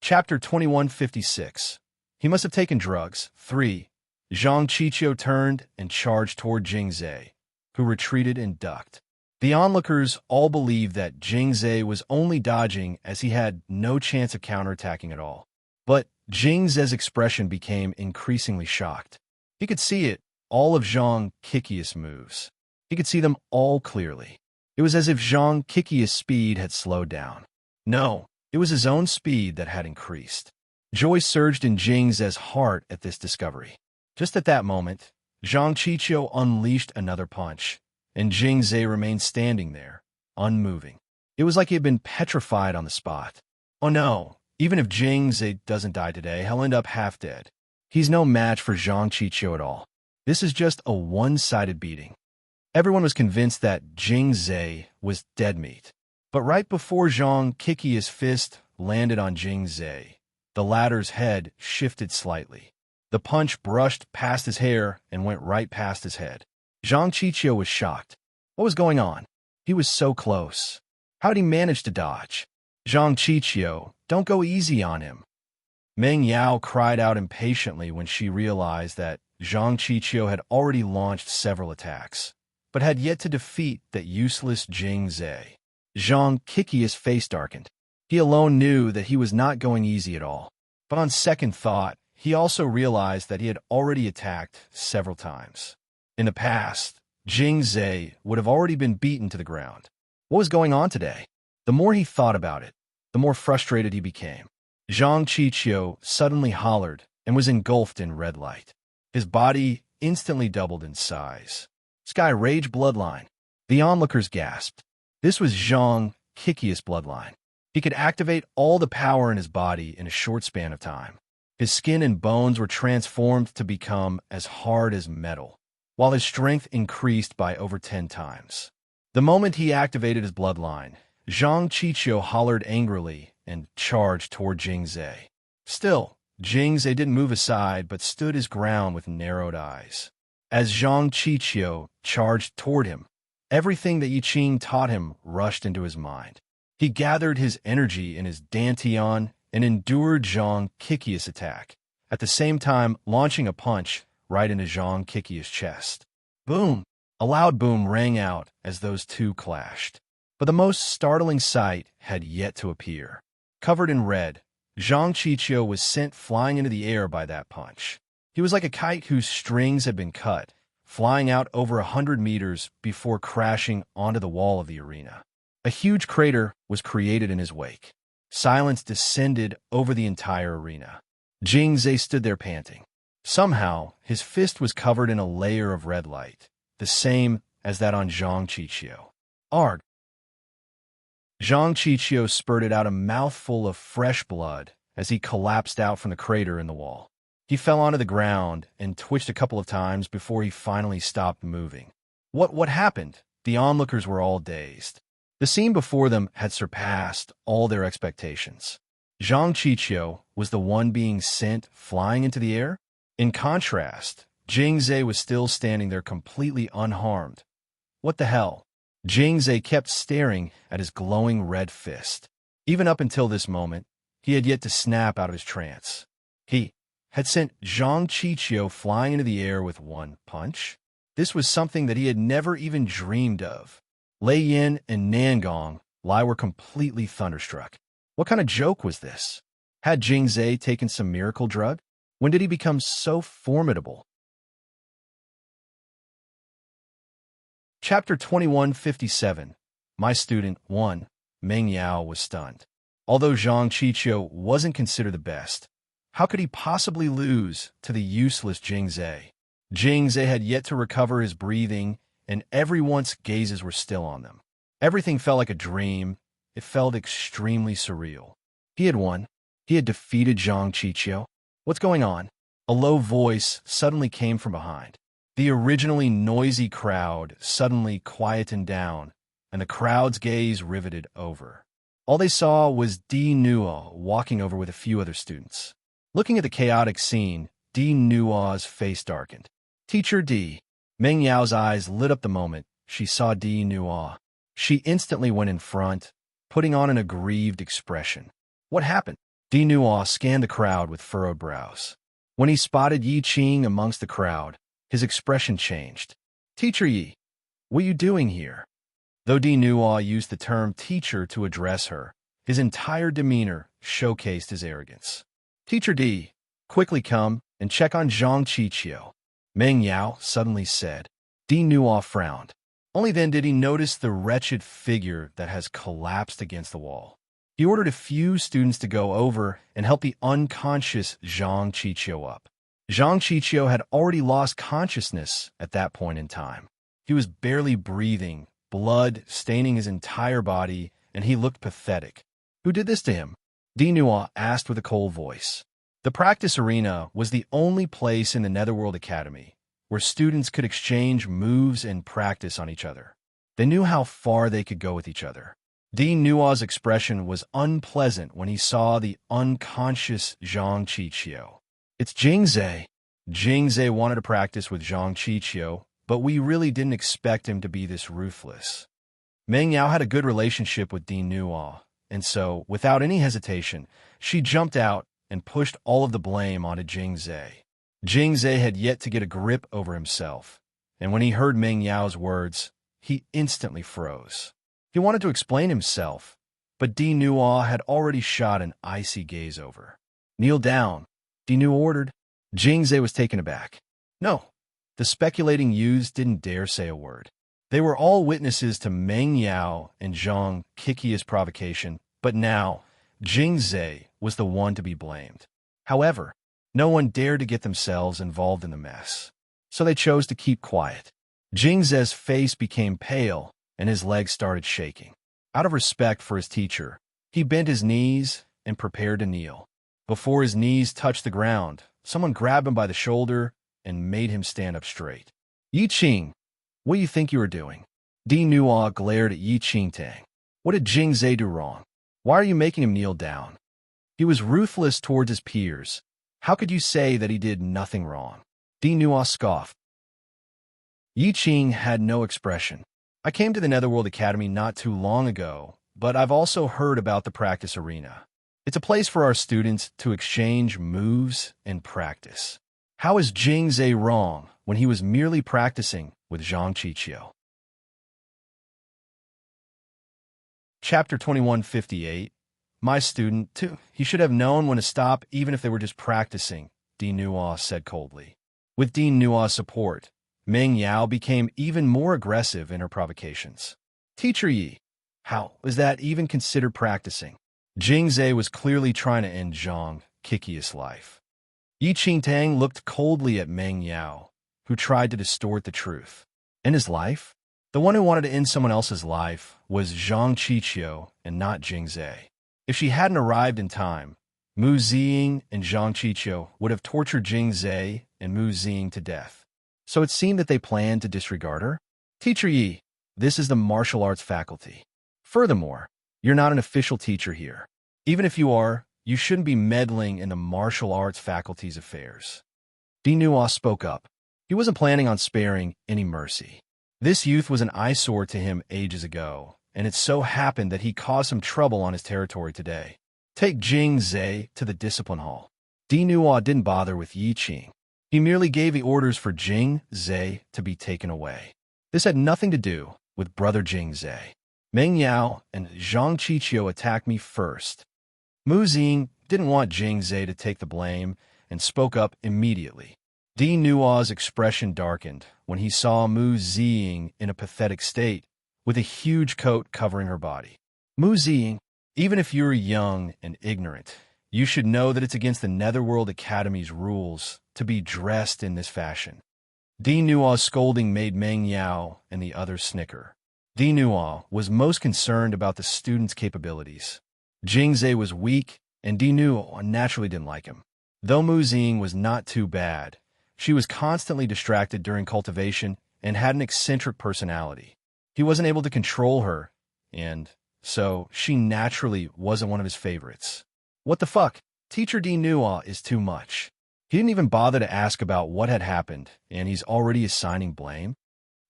Chapter 2156. He must have taken drugs. 3. Zhang Qiqiu turned and charged toward Jing Zhe, who retreated and ducked. The onlookers all believed that Jing Zhe was only dodging as he had no chance of counterattacking at all. But Jing Zhe's expression became increasingly shocked. He could see it, all of Zhang Qiqiu's moves. He could see them all clearly. It was as if Zhang Qiqiu's speed had slowed down. No, it was his own speed that had increased. Joy surged in Jing Zhe's heart at this discovery. Just at that moment, Zhang Qiqiu unleashed another punch, and Jing Zhe remained standing there, unmoving. It was like he had been petrified on the spot. Oh no, even if Jing Zhe doesn't die today, he'll end up half dead. He's no match for Zhang Qiqiu at all. This is just a one-sided beating. Everyone was convinced that Jing Zhe was dead meat. But right before Zhang Qiqiu's fist landed on Jing Zhe, the latter's head shifted slightly. The punch brushed past his hair and went right past his head. Zhang Qiqiu was shocked. What was going on? He was so close. How did he manage to dodge? Zhang Qiqiu, don't go easy on him. Meng Yao cried out impatiently when she realized that Zhang Qiqiu had already launched several attacks, but had yet to defeat that useless Jing Zhe. Zhang Qiqiu's face darkened. He alone knew that he was not going easy at all. But on second thought, he also realized that he had already attacked several times. In the past, Jing Zhe would have already been beaten to the ground. What was going on today? The more he thought about it, the more frustrated he became. Zhang Qiqiu suddenly hollered and was engulfed in red light. His body instantly doubled in size. Sky Rage bloodline. The onlookers gasped. This was Zhang Qiqiu's bloodline. He could activate all the power in his body in a short span of time. His skin and bones were transformed to become as hard as metal, while his strength increased by over 10 times. The moment he activated his bloodline, Zhang Qiqiu hollered angrily and charged toward Jing Zhe. Still, Jing Zhe didn't move aside but stood his ground with narrowed eyes. As Zhang Qiqiu charged toward him, everything that Yi Qing taught him rushed into his mind. He gathered his energy in his dantian and endured Zhang Qiqiu's attack, at the same time launching a punch right into Zhang Qiqi's chest. Boom! A loud boom rang out as those two clashed. But the most startling sight had yet to appear. Covered in red, Zhang Qiqi was sent flying into the air by that punch. He was like a kite whose strings had been cut, flying out over 100 meters before crashing onto the wall of the arena. A huge crater was created in his wake. Silence descended over the entire arena. Jingzhe stood there panting. Somehow, his fist was covered in a layer of red light, the same as that on Zhang Qiqi. Arg! Zhang Qiqi spurted out a mouthful of fresh blood as he collapsed out from the crater in the wall. He fell onto the ground and twitched a couple of times before he finally stopped moving. What happened? The onlookers were all dazed. The scene before them had surpassed all their expectations. Zhang Qiqi was the one being sent flying into the air. In contrast, Jingzhe was still standing there completely unharmed. What the hell? Jingzhe kept staring at his glowing red fist. Even up until this moment, he had yet to snap out of his trance. He had sent Zhang Qiqi flying into the air with one punch. This was something that he had never even dreamed of. Lei Yin and Nangong Lai were completely thunderstruck. What kind of joke was this? Had Jingzhe taken some miracle drug? When did he become so formidable? Chapter 2157. My student 1, Meng Yao, was stunned. Although Zhang Qiqi wasn't considered the best, how could he possibly lose to the useless Jingzhe? Jingzhe had yet to recover his breathing, and everyone's gazes were still on them. Everything felt like a dream. It felt extremely surreal. He had won. He had defeated Zhang Qiqi. What's going on? A low voice suddenly came from behind. The originally noisy crowd suddenly quietened down, and the crowd's gaze riveted over. All they saw was Di Nuo walking over with a few other students. Looking at the chaotic scene, Di Nuo's face darkened. Teacher Di. Meng Yao's eyes lit up the moment she saw Di Nuo. She instantly went in front, putting on an aggrieved expression. What happened? Di Nuo scanned the crowd with furrowed brows. When he spotted Yi Qing amongst the crowd, his expression changed. Teacher Yi, what are you doing here? Though Di Nuo used the term teacher to address her, his entire demeanor showcased his arrogance. Teacher Di, quickly come and check on Zhang Qiqi, Meng Yao suddenly said. Di Nuo frowned. Only then did he notice the wretched figure that has collapsed against the wall. He ordered a few students to go over and help the unconscious Zhang Qiqi up. Zhang Qiqi had already lost consciousness at that point in time. He was barely breathing, blood staining his entire body, and he looked pathetic. Who did this to him? Di Nuo asked with a cold voice. The practice arena was the only place in the Netherworld Academy where students could exchange moves and practice on each other. They knew how far they could go with each other. Di Nuo's expression was unpleasant when he saw the unconscious Zhang Qiqi. It's Jingzhe. Jingzhe wanted to practice with Zhang Qiqi, but we really didn't expect him to be this ruthless. Meng Yao had a good relationship with Di Nuo, and so, without any hesitation, she jumped out and pushed all of the blame onto Jingzhe. Jingzhe had yet to get a grip over himself, and when he heard Meng Yao's words, he instantly froze. He wanted to explain himself, but Di Nuo had already shot an icy gaze over. Kneel down, Di Nuo ordered. Jingzhe was taken aback. No, the speculating youths didn't dare say a word. They were all witnesses to Meng Yao and Zhang Qiqi's provocation, but now Jingzhe was the one to be blamed. However, no one dared to get themselves involved in the mess, so they chose to keep quiet. Jingzhe's face became pale, and his legs started shaking. Out of respect for his teacher, he bent his knees and prepared to kneel. Before his knees touched the ground, someone grabbed him by the shoulder and made him stand up straight. Yi Qing, what do you think you are doing? Di Nuo glared at Yi Qing Tang. What did Jingzhe do wrong? Why are you making him kneel down? He was ruthless towards his peers. How could you say that he did nothing wrong? Di Nuo scoffed. Yi Qing had no expression. I came to the Netherworld Academy not too long ago, but I've also heard about the practice arena. It's a place for our students to exchange moves and practice. How is Jing Zhe wrong when he was merely practicing with Zhang Qiqiu? Chapter 2158. My student, too. He should have known when to stop even if they were just practicing, Di Nuo said coldly. With Di Nuo's support, Meng Yao became even more aggressive in her provocations. Teacher Yi, how was that even considered practicing? Jing Zhe was clearly trying to end Zhang Qiqiu's life. Yi Qingtang looked coldly at Meng Yao, who tried to distort the truth. In his life? The one who wanted to end someone else's life was Zhang Qiqiu and not Jing Zhe. If she hadn't arrived in time, Mu Ziying and Zhang Qiqiu would have tortured Jing Zhe and Mu Ziying to death. So it seemed that they planned to disregard her? Teacher Yi, this is the martial arts faculty. Furthermore, you're not an official teacher here. Even if you are, you shouldn't be meddling in the martial arts faculty's affairs. Di Nuo spoke up. He wasn't planning on sparing any mercy. This youth was an eyesore to him ages ago, and it so happened that he caused some trouble on his territory today. Take Jing Zhe to the discipline hall. Di Nuo didn't bother with Yi Qing. He merely gave the orders for Jing Zhe to be taken away. This had nothing to do with brother Jing Zhe. Meng Yao and Zhang Qiqiu attacked me first. Mu Ziying didn't want Jing Zhe to take the blame and spoke up immediately. Di Nuo's expression darkened when he saw Mu Ziying in a pathetic state, with a huge coat covering her body. Mu Ziying, even if you're young and ignorant, you should know that it's against the Netherworld Academy's rules to be dressed in this fashion. Di Nuo's scolding made Meng Yao and the others snicker. Di Nuo was most concerned about the student's capabilities. Jing Zhe was weak, and Di Nuo naturally didn't like him. Though Mu Ziying was not too bad, she was constantly distracted during cultivation and had an eccentric personality. He wasn't able to control her, and so she naturally wasn't one of his favorites. What the fuck? Teacher Di Nuo is too much. He didn't even bother to ask about what had happened, and he's already assigning blame?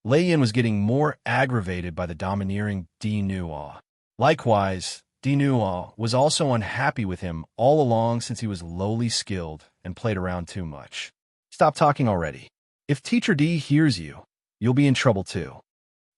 Lei Yin was getting more aggravated by the domineering Di Nuo. Likewise, Di Nuo was also unhappy with him all along since he was lowly skilled and played around too much. Stop talking already. If Teacher Di hears you, you'll be in trouble too.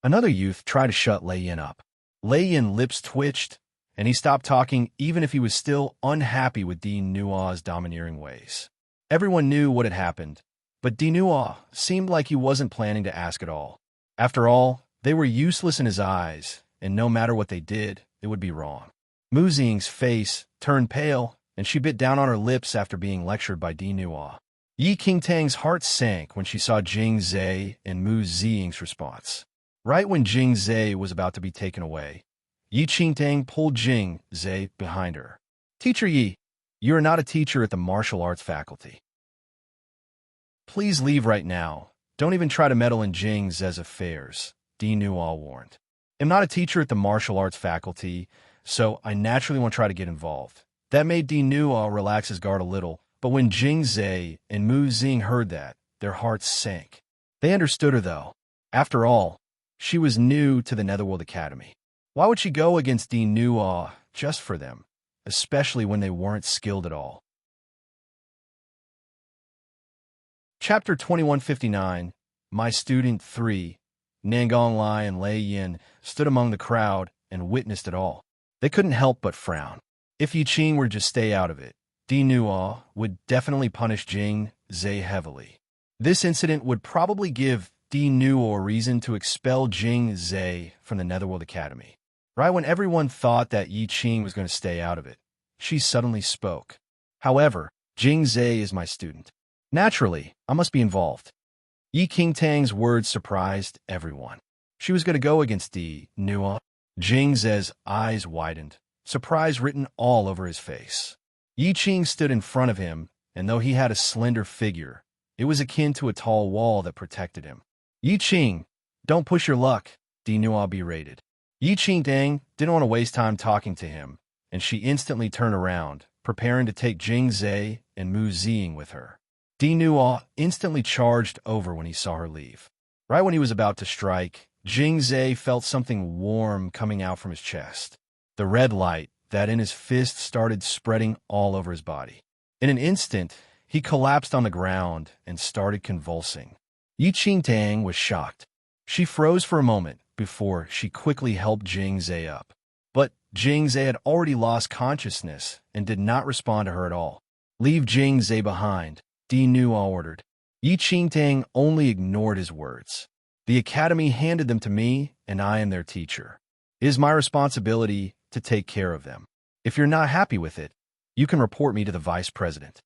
Another youth tried to shut Lei Yin up. Lei Yin's lips twitched, and he stopped talking even if he was still unhappy with Di Nuo's domineering ways. Everyone knew what had happened, but Di Nuo seemed like he wasn't planning to ask at all. After all, they were useless in his eyes, and no matter what they did, it would be wrong. Mu Ziying's face turned pale, and she bit down on her lips after being lectured by Di Nuo. Yi Qingtang's heart sank when she saw Jing Zhe and Mu Ziying's response. Right when Jing Zhe was about to be taken away, Yi Qingtang pulled Jing Zhe behind her. Teacher Yi, you are not a teacher at the martial arts faculty. Please leave right now. Don't even try to meddle in Jing Zhe's affairs, Di Nuo warned. I'm not a teacher at the martial arts faculty, so I naturally won't try to get involved. That made Di Nuo relax his guard a little, but when Jing Zhe and Mu Ziying heard that, their hearts sank. They understood her, though. After all, she was new to the Netherworld Academy. Why would she go against Di Nuo just for them, especially when they weren't skilled at all? Chapter 2159. My Student 3. Nangong Lai and Lei Yin stood among the crowd and witnessed it all. They couldn't help but frown. If Yi Qing were to just stay out of it, Di Nuo would definitely punish Jing Zhe heavily. This incident would probably give Di Nuo a reason to expel Jing Zhe from the Netherworld Academy. Right when everyone thought that Yi Qing was going to stay out of it, she suddenly spoke. However, Jing Zhe is my student. Naturally, I must be involved. Yi Qingtang's words surprised everyone. She was going to go against Di Nuo. Jing Zhe's eyes widened, surprise written all over his face. Yi Qing stood in front of him, and though he had a slender figure, it was akin to a tall wall that protected him. Yi Qing, don't push your luck, Di Nuo berated. Yi Qingtang didn't want to waste time talking to him, and she instantly turned around, preparing to take Jing Zhe and Mu Ziying with her. Di Nuo instantly charged over when he saw her leave. Right when he was about to strike, Jing Zhe felt something warm coming out from his chest. The red light that in his fist started spreading all over his body. In an instant, he collapsed on the ground and started convulsing. Yi Qingtang was shocked. She froze for a moment before she quickly helped Jingzhe up. But Jingzhe had already lost consciousness and did not respond to her at all. "Leave Jingzhe behind," Di Nuo ordered. Yi Qingtang only ignored his words. "The academy handed them to me, and I am their teacher. It is my responsibility to take care of them. If you're not happy with it, you can report me to the vice president."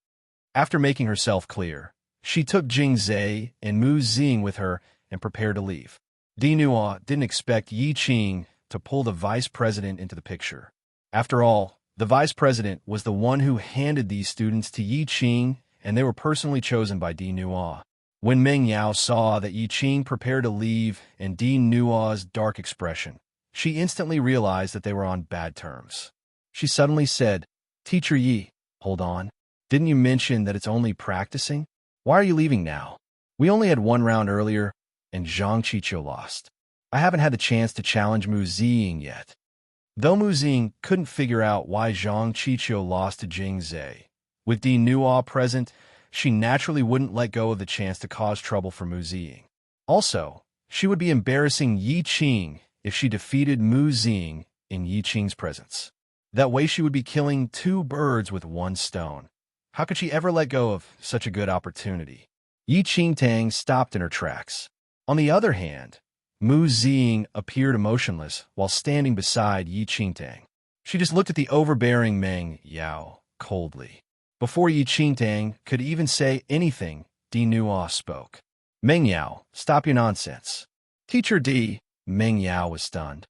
After making herself clear, she took Jingzhe and Mu Xing with her and prepared to leave. Di Nuo didn't expect Yi Qing to pull the vice president into the picture. After all, the vice president was the one who handed these students to Yi Qing, and they were personally chosen by Di Nuo. When Meng Yao saw that Yi Qing prepared to leave and Di Nuo's dark expression, she instantly realized that they were on bad terms. She suddenly said, "Teacher Yi, hold on. Didn't you mention that it's only practicing? Why are you leaving now? We only had one round earlier, and Zhang Qiqiu lost. I haven't had the chance to challenge Mu Xing yet." Though Mu Xing couldn't figure out why Zhang Qiqiu lost to Jingzhe, with Di Nuo present, she naturally wouldn't let go of the chance to cause trouble for Mu Xing. Also, she would be embarrassing Yi Qing if she defeated Mu Xing in Yi Qing's presence. That way she would be killing two birds with one stone. How could she ever let go of such a good opportunity? Yi Qingtang stopped in her tracks. On the other hand, Mu Xing appeared emotionless while standing beside Yi Qingtang. She just looked at the overbearing Meng Yao coldly. Before Yi Qingtang could even say anything, Di Nuo spoke. "Meng Yao, stop your nonsense." "Teacher Di," Meng Yao was stunned.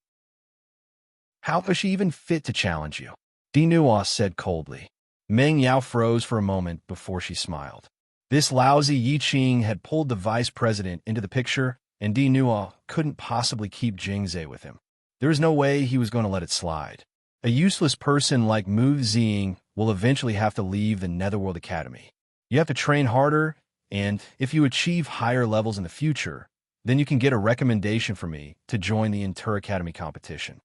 "How is she even fit to challenge you?" Di Nuo said coldly. Meng Yao froze for a moment before she smiled. This lousy Yi Qing had pulled the vice president into the picture, and Di Nuo couldn't possibly keep Jingzhe with him. There was no way he was going to let it slide. A useless person like Mu Xing will eventually have to leave the Netherworld Academy. You have to train harder, and if you achieve higher levels in the future, then you can get a recommendation from me to join the Inter-Academy competition.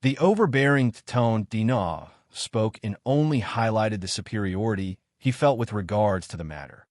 The overbearing tone Di Nuo spoke in only highlighted the superiority he felt with regards to the matter.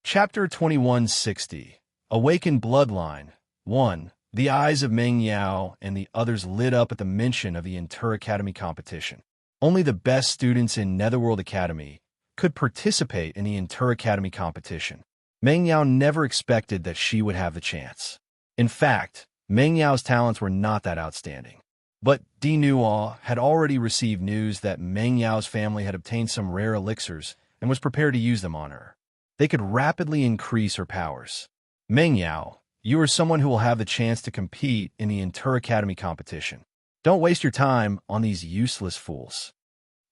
Chapter 2160 Awakened Bloodline 1. The eyes of Meng Yao and the others lit up at the mention of the Inter-Academy competition. Only the best students in Netherworld Academy could participate in the Inter-Academy competition. Meng Yao never expected that she would have the chance. In fact, Meng Yao's talents were not that outstanding. But Di Nuo had already received news that Meng Yao's family had obtained some rare elixirs and was prepared to use them on her. They could rapidly increase her powers. "Meng Yao, you are someone who will have the chance to compete in the Inter-Academy competition. Don't waste your time on these useless fools."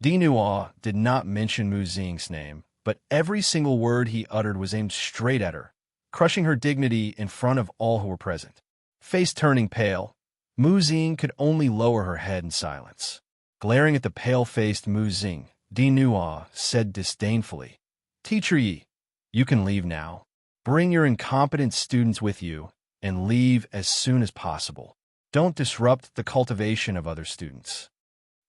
Di Nuo did not mention Mu Xing's name, but every single word he uttered was aimed straight at her, crushing her dignity in front of all who were present. Face turning pale, Mu Xing could only lower her head in silence. Glaring at the pale-faced Mu Xing, Di Nuo said disdainfully, "Teacher Yi, you can leave now. Bring your incompetent students with you and leave as soon as possible. Don't disrupt the cultivation of other students."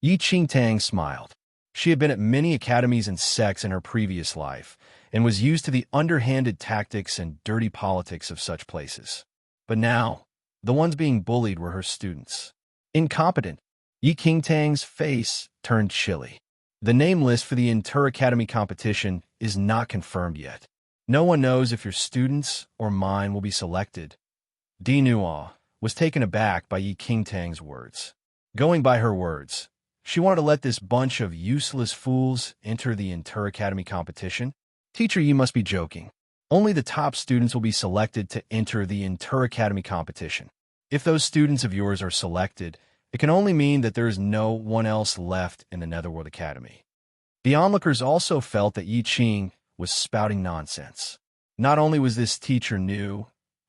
Yi Qingtang smiled. She had been at many academies and sects in her previous life and was used to the underhanded tactics and dirty politics of such places. But now, the ones being bullied were her students. Incompetent. Yi Qingtang's face turned chilly. The name list for the Inter-Academy competition is not confirmed yet. No one knows if your students or mine will be selected. Di Nuo was taken aback by Yi Qingtang's words. Going by her words, she wanted to let this bunch of useless fools enter the Inter-Academy competition. "Teacher, you must be joking. Only the top students will be selected to enter the Inter-Academy competition. If those students of yours are selected, it can only mean that there is no one else left in the Netherworld Academy." The onlookers also felt that Yi Qing was spouting nonsense. Not only was this teacher new,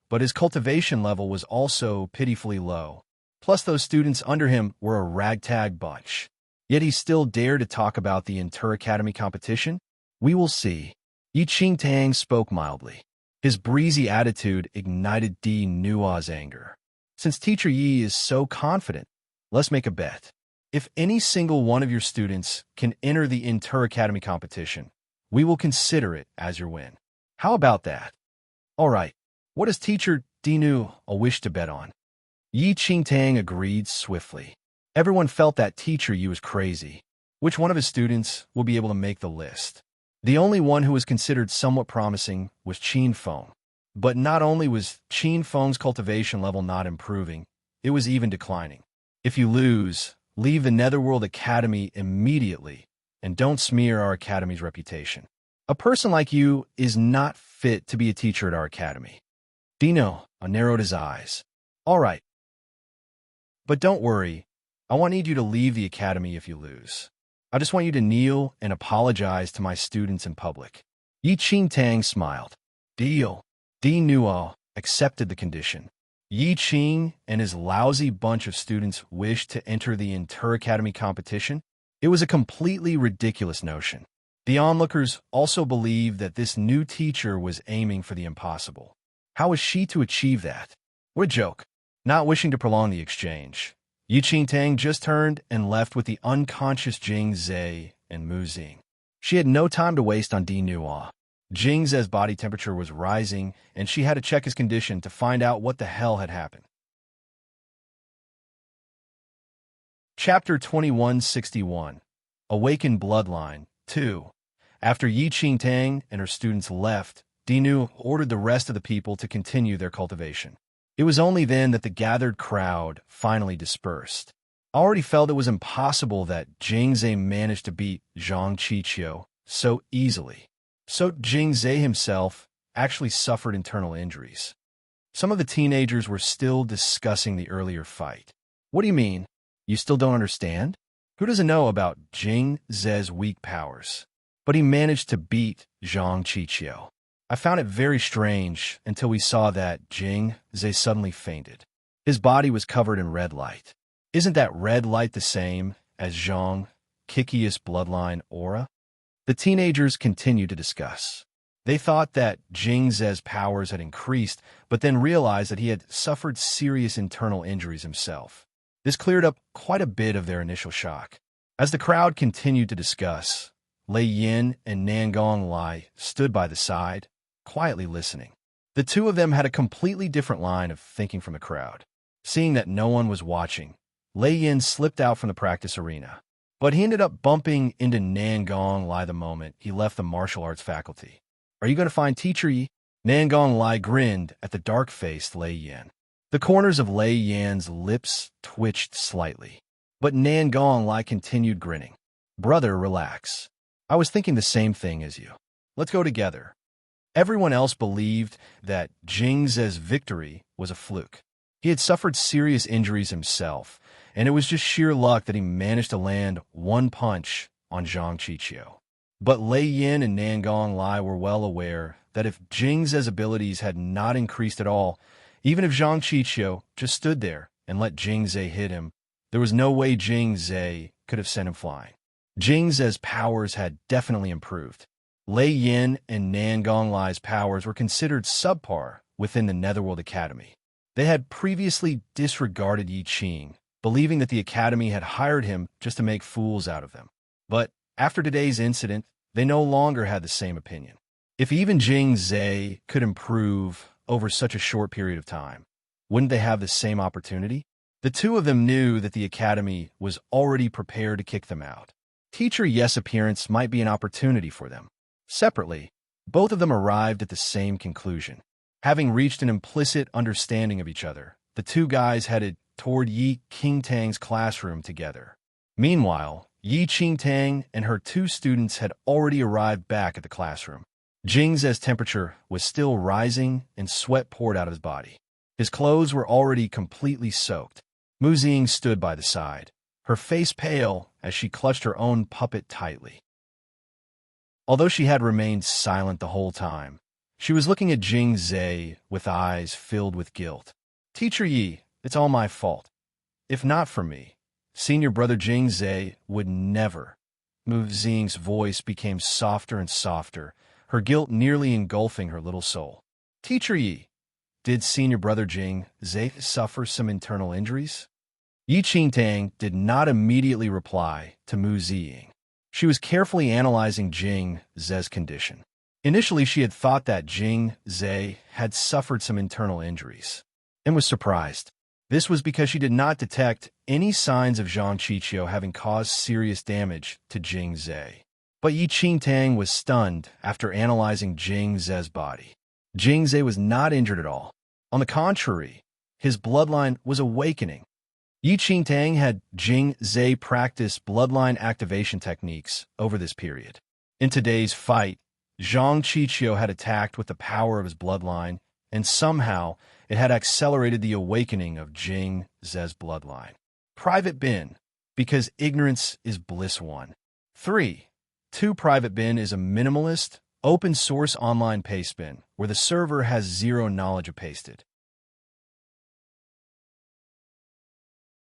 but his cultivation level was also pitifully low. Plus, those students under him were a ragtag bunch. Yet he still dared to talk about the Inter-Academy competition? "We will see." Yi Qingtang spoke mildly. His breezy attitude ignited Di Nuo's anger. Since Teacher Yi is so confident, Let's make a bet. If any single one of your students can enter the inter-academy competition, we will consider it as your win. How about that? All right. What does teacher Dinu wish to bet on? Yi Qingtang agreed swiftly. Everyone felt that teacher Yi was crazy. Which one of his students will be able to make the list? The only one who was considered somewhat promising was Qin Feng. But not only was Qin Feng's cultivation level not improving, it was even declining. If you lose, leave the Netherworld Academy immediately, and don't smear our academy's reputation. A person like you is not fit to be a teacher at our academy. Dino narrowed his eyes. All right. But don't worry, I won't need you to leave the academy if you lose. I just want you to kneel and apologize to my students in public. Yi Qingtang smiled. Deal. Dino accepted the condition. Yi Qing and his lousy bunch of students wished to enter the inter-academy competition. It was a completely ridiculous notion. The onlookers also believed that this new teacher was aiming for the impossible. How was she to achieve that? What a joke. Not wishing to prolong the exchange, Yi Qingtang just turned and left with the unconscious Jing Zhe and Mu Xing. She had no time to waste on Di Nua. Jing Zhe's body temperature was rising, and she had to check his condition to find out what the hell had happened. Chapter 2161 Awakened Bloodline 2. After Yi Qingtang and her students left, Dinu ordered the rest of the people to continue their cultivation. It was only then that the gathered crowd finally dispersed. I already felt it was impossible that Jing Zhe managed to beat Zhang Qiqiu so easily. So Jing Zhe himself actually suffered internal injuries. Some of the teenagers were still discussing the earlier fight. What do you mean? You still don't understand? Who doesn't know about Jing Zhe's weak powers? But he managed to beat Zhang Qiqiu. I found it very strange until we saw that Jing Zhe suddenly fainted. His body was covered in red light. Isn't that red light the same as Zhang Qiqiu's bloodline aura? The teenagers continued to discuss. They thought that Jing Zhe's powers had increased, but then realized that he had suffered serious internal injuries himself. This cleared up quite a bit of their initial shock. As the crowd continued to discuss, Lei Yin and Nangong Lai stood by the side, quietly listening. The two of them had a completely different line of thinking from the crowd. Seeing that no one was watching, Lei Yin slipped out from the practice arena. But he ended up bumping into Nangong Lai the moment he left the martial arts faculty. Are you going to find Teacher Yi? Nangong Lai grinned at the dark-faced Lei Yin. The corners of Lei Yan's lips twitched slightly. But Nangong Lai continued grinning. Brother, relax. I was thinking the same thing as you. Let's go together. Everyone else believed that Jing Zhe's victory was a fluke. He had suffered serious injuries himself, and it was just sheer luck that he managed to land one punch on Zhang Qiqiu. But Lei Yin and Nangong Lai were well aware that if Jing Zhe's abilities had not increased at all, even if Zhang Qiqiu just stood there and let Jing Zhe hit him, there was no way Jing Zhe could have sent him flying. Jing Zhe's powers had definitely improved. Lei Yin and Nangong Lai's powers were considered subpar within the Netherworld Academy. They had previously disregarded Yi Qing, believing that the Academy had hired him just to make fools out of them. But after today's incident, they no longer had the same opinion. If even Jing Zhe could improve over such a short period of time, wouldn't they have the same opportunity? The two of them knew that the Academy was already prepared to kick them out. Teacher Yes' appearance might be an opportunity for them. Separately, both of them arrived at the same conclusion. Having reached an implicit understanding of each other, the two guys headed toward Yi Qingtang's classroom together. Meanwhile, Yi Qingtang and her two students had already arrived back at the classroom. Jing Zhe's temperature was still rising and sweat poured out of his body. His clothes were already completely soaked. Mu Xing stood by the side, her face pale as she clutched her own puppet tightly. Although she had remained silent the whole time, she was looking at Jing Zhe with eyes filled with guilt. Teacher Yi, it's all my fault. If not for me, senior brother Jing Zhe would never. Mu Xing's voice became softer and softer, her guilt nearly engulfing her little soul. Teacher Yi, did senior brother Jing Zhe suffer some internal injuries? Yi Qingtang did not immediately reply to Mu Ziying. She was carefully analyzing Jing Ze's condition. Initially, she had thought that Jing Ze had suffered some internal injuries and was surprised. This was because she did not detect any signs of Zhang Qiqiu having caused serious damage to Jing Ze. But Yi Qingtang was stunned after analyzing Jing Ze's body. Jing Ze was not injured at all. On the contrary, his bloodline was awakening. Yi Qingtang had Jing Ze practice bloodline activation techniques over this period. In today's fight, Zhang Qiqiu had attacked with the power of his bloodline, and somehow it had accelerated the awakening of Jing Ze's bloodline. Private Bin, because ignorance is bliss 1. 3. 2. Private Bin is a minimalist, open-source online paste bin where the server has zero knowledge of pasted.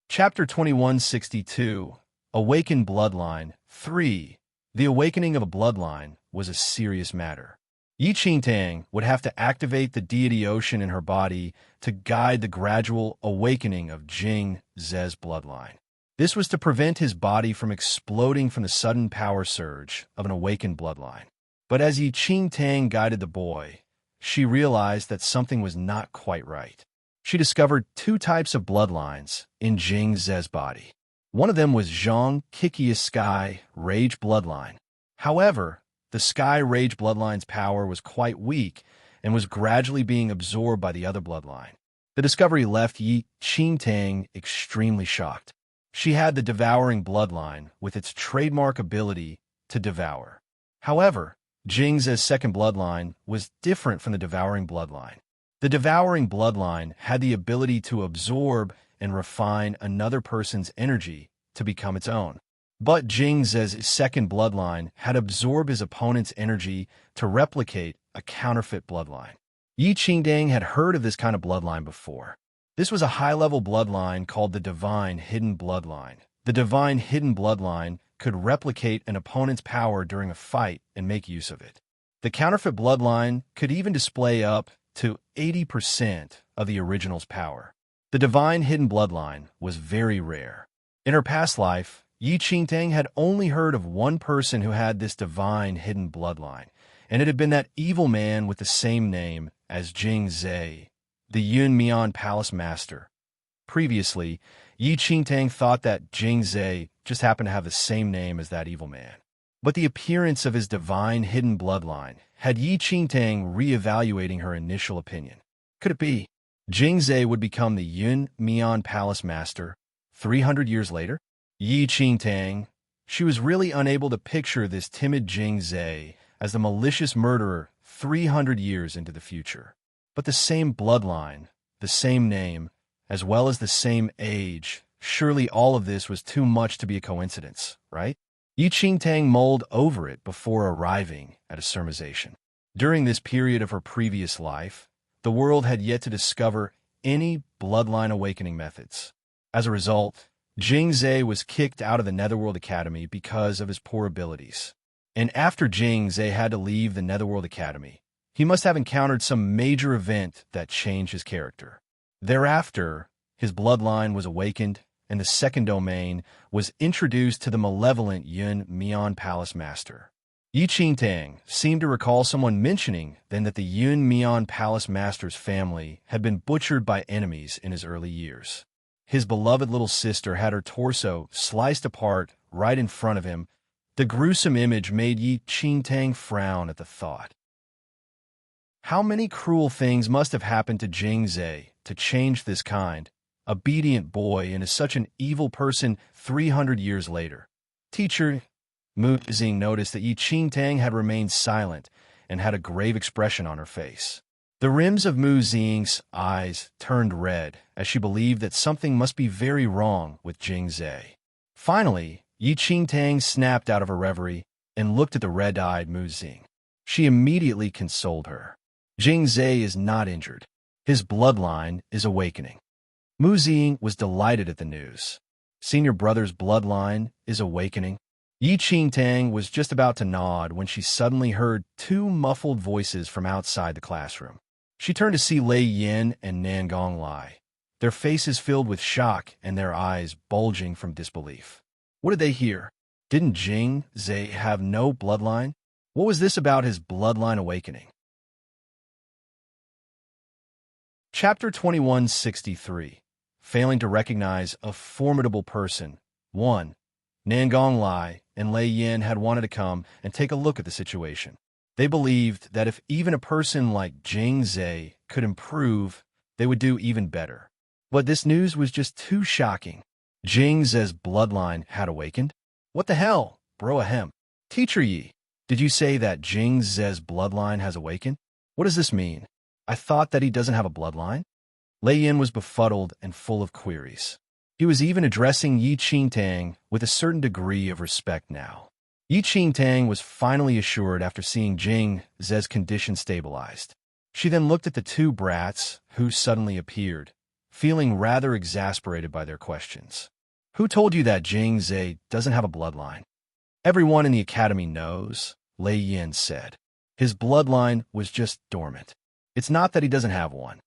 Chapter 2162, Awakened Bloodline 3. The awakening of a bloodline was a serious matter. Yi Qingtang would have to activate the deity ocean in her body to guide the gradual awakening of Jing Ze's bloodline. This was to prevent his body from exploding from the sudden power surge of an awakened bloodline. But as Yi Qingtang guided the boy, she realized that something was not quite right. She discovered 2 types of bloodlines in Jing Ze's body. One of them was Zhang Qiqiu's Sky Rage bloodline. However, the Sky Rage bloodline's power was quite weak and was gradually being absorbed by the other bloodline. The discovery left Yi Qingtang extremely shocked. She had the Devouring bloodline with its trademark ability to devour. However, Jing Ze's second bloodline was different from the Devouring bloodline. The Devouring bloodline had the ability to absorb and refine another person's energy to become its own. But Jing Ze's second bloodline had absorbed his opponent's energy to replicate a counterfeit bloodline. Yi Qingtang had heard of this kind of bloodline before. This was a high-level bloodline called the Divine Hidden Bloodline. The Divine Hidden Bloodline could replicate an opponent's power during a fight and make use of it. The counterfeit bloodline could even display up to 80% of the original's power. The Divine Hidden Bloodline was very rare. In her past life, Yi Qingtang had only heard of one person who had this Divine Hidden Bloodline, and it had been that evil man with the same name as Jing Ze, the Yun Mian Palace Master. Previously, Yi Qingtang thought that Jing Ze just happened to have the same name as that evil man. But the appearance of his Divine Hidden Bloodline had Yi Qingtang re-evaluating her initial opinion. Could it be Jing Ze would become the Yun Mian Palace Master 300 years later? Yi Qingtang, she was really unable to picture this timid Jing Ze as the malicious murderer 300 years into the future. But the same bloodline, the same name, as well as the same age, surely all of this was too much to be a coincidence, right? Yi Qingtang mulled over it before arriving at a surmisation. During this period of her previous life, the world had yet to discover any bloodline awakening methods. As a result, Jing Ze was kicked out of the Netherworld Academy because of his poor abilities. And after Jing Ze had to leave the Netherworld Academy, he must have encountered some major event that changed his character. Thereafter, his bloodline was awakened, and the second domain was introduced to the malevolent Yun Mian Palace Master. Yi Qingtang seemed to recall someone mentioning then that the Yun Mian Palace Master's family had been butchered by enemies in his early years. His beloved little sister had her torso sliced apart right in front of him. The gruesome image made Yi Qingtang frown at the thought. How many cruel things must have happened to Jing Ze to change this kind, obedient boy into such an evil person 300 years later? Teacher Mu Zing noticed that Yi Qingtang had remained silent and had a grave expression on her face. The rims of Mu Zing's eyes turned red as she believed that something must be very wrong with Jing Ze. Finally, Yi Qingtang snapped out of her reverie and looked at the red-eyed Mu Zing. She immediately consoled her. Jing Ze is not injured. His bloodline is awakening. Mu Zing was delighted at the news. Senior brother's bloodline is awakening. Yi Qingtang was just about to nod when she suddenly heard 2 muffled voices from outside the classroom. She turned to see Lei Yin and Nangong Lai. their faces filled with shock and their eyes bulging from disbelief. What did they hear? Didn't Jing Zhe have no bloodline? What was this about his bloodline awakening? Chapter 2163. Failing to recognize a formidable person. 1. Nangong Lai and Lei Yin had wanted to come and take a look at the situation. They believed that if even a person like Jing Zhe could improve, they would do even better. But this news was just too shocking. Jing Zhe's bloodline had awakened? What the hell, bro ahem? Teacher Yi, did you say that Jing Zhe's bloodline has awakened? What does this mean? I thought that he doesn't have a bloodline? Lei Yin was befuddled and full of queries. He was even addressing Yi Qingtang with a certain degree of respect now. Yi Qingtang was finally assured after seeing Jing Zhe's condition stabilized. She then looked at the two brats who suddenly appeared, feeling rather exasperated by their questions. Who told you that Jing Zhe doesn't have a bloodline? Everyone in the academy knows, Lei Yin said. His bloodline was just dormant. It's not that he doesn't have one.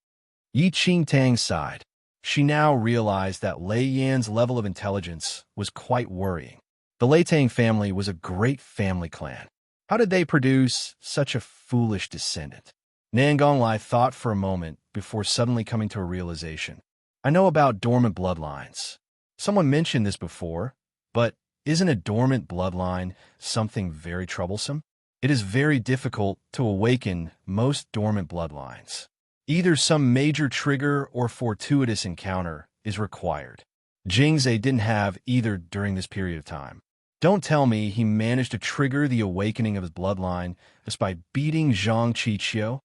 Yi Qingtang sighed. She now realized that Lei Yin's level of intelligence was quite worrying. The Lei Tang family was a great family clan. How did they produce such a foolish descendant? Nangong Lai thought for a moment before suddenly coming to a realization. I know about dormant bloodlines. Someone mentioned this before, but isn't a dormant bloodline something very troublesome? It is very difficult to awaken most dormant bloodlines. Either some major trigger or fortuitous encounter is required. Jing Zhe didn't have either during this period of time. Don't tell me he managed to trigger the awakening of his bloodline just by beating Zhang Qiqiu.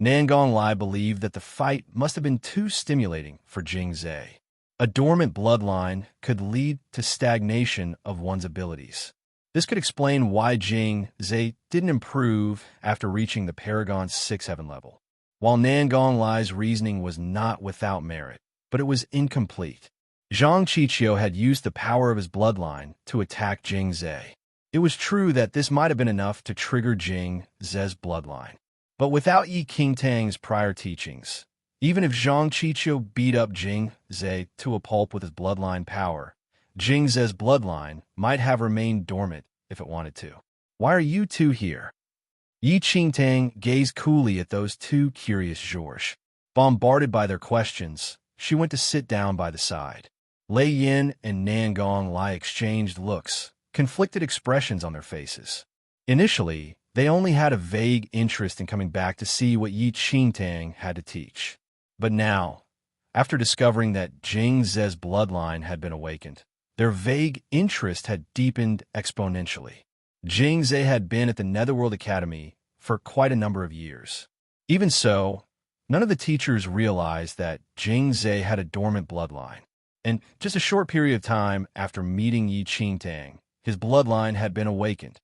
Nangong Lai believed that the fight must have been too stimulating for Jing Zhe. A dormant bloodline could lead to stagnation of one's abilities. This could explain why Jing Zhe didn't improve after reaching the Paragon's 6th heaven level. While Nangong Lai's reasoning was not without merit, but it was incomplete. Zhang Qiqiu had used the power of his bloodline to attack Jing Zhe. It was true that this might have been enough to trigger Jing Zhe's bloodline. But without Yi Qingtang's prior teachings, even if Zhang Qiqiu beat up Jing Zhe to a pulp with his bloodline power, Jing Zhe's bloodline might have remained dormant if it wanted to. Why are you two here? Yi Qingtang gazed coolly at those two curious Georges. Bombarded by their questions, she went to sit down by the side. Lei Yin and Nangong Lai exchanged looks, conflicted expressions on their faces. Initially, they only had a vague interest in coming back to see what Yi Qingtang had to teach. But now, after discovering that Jing Zhe's bloodline had been awakened, their vague interest had deepened exponentially. Jing Zhe had been at the Netherworld Academy for quite a number of years. Even so, none of the teachers realized that Jing Zhe had a dormant bloodline. And just a short period of time after meeting Yi Qingtang, his bloodline had been awakened.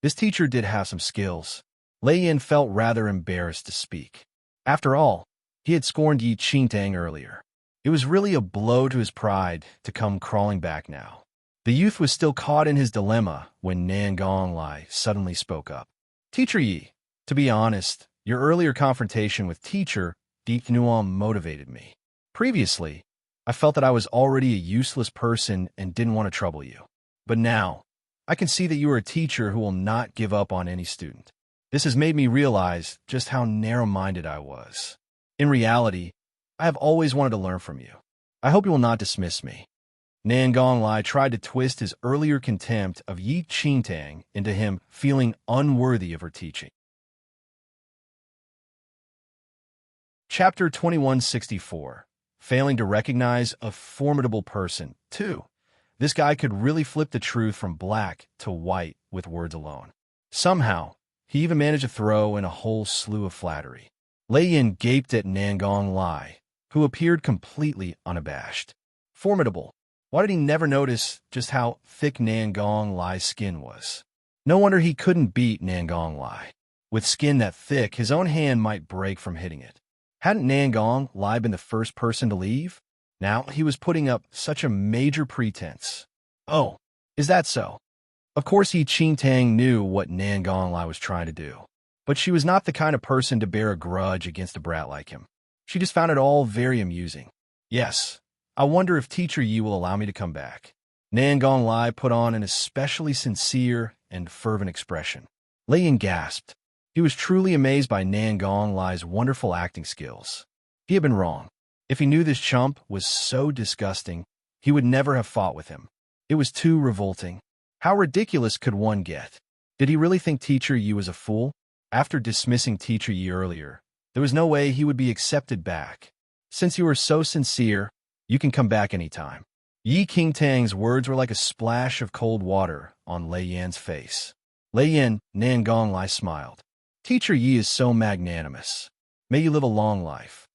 This teacher did have some skills. Lei Yin felt rather embarrassed to speak. After all, he had scorned Yi Qingtang earlier. It was really a blow to his pride to come crawling back now. The youth was still caught in his dilemma when Nangong Lai suddenly spoke up. Teacher Yi, to be honest, your earlier confrontation with Teacher Di Nuam motivated me. Previously, I felt that I was already a useless person and didn't want to trouble you. But now, I can see that you are a teacher who will not give up on any student. This has made me realize just how narrow-minded I was. In reality, I have always wanted to learn from you. I hope you will not dismiss me. Nangong Lai tried to twist his earlier contempt of Yi Qingtang into him feeling unworthy of her teaching. Chapter 2164. Failing to recognize a formidable person. 2. This guy could really flip the truth from black to white with words alone. Somehow, he even managed to throw in a whole slew of flattery. Lei Yin gaped at Nangong Lai, who appeared completely unabashed. Formidable. Why did he never notice just how thick Nangong Lai's skin was? No wonder he couldn't beat Nangong Lai. With skin that thick, his own hand might break from hitting it. Hadn't Nangong Lai been the first person to leave? Now he was putting up such a major pretense. Oh, is that so? Of course Yi Qingtang knew what Nangong Lai was trying to do, but she was not the kind of person to bear a grudge against a brat like him. She just found it all very amusing. Yes, I wonder if Teacher Yi will allow me to come back. Nan Gong put on an especially sincere and fervent expression. Lei Yin gasped. He was truly amazed by Nan Gonglai's wonderful acting skills. He had been wrong. If he knew this chump was so disgusting, he would never have fought with him. It was too revolting. How ridiculous could one get? Did he really think Teacher Yi was a fool? After dismissing Teacher Yi earlier, there was no way he would be accepted back. Since you were so sincere, you can come back anytime. Yi Qingtang's words were like a splash of cold water on Lei Yan's face. Lei Yan, Nan Gonglai smiled. Teacher Yi is so magnanimous. May you live a long life.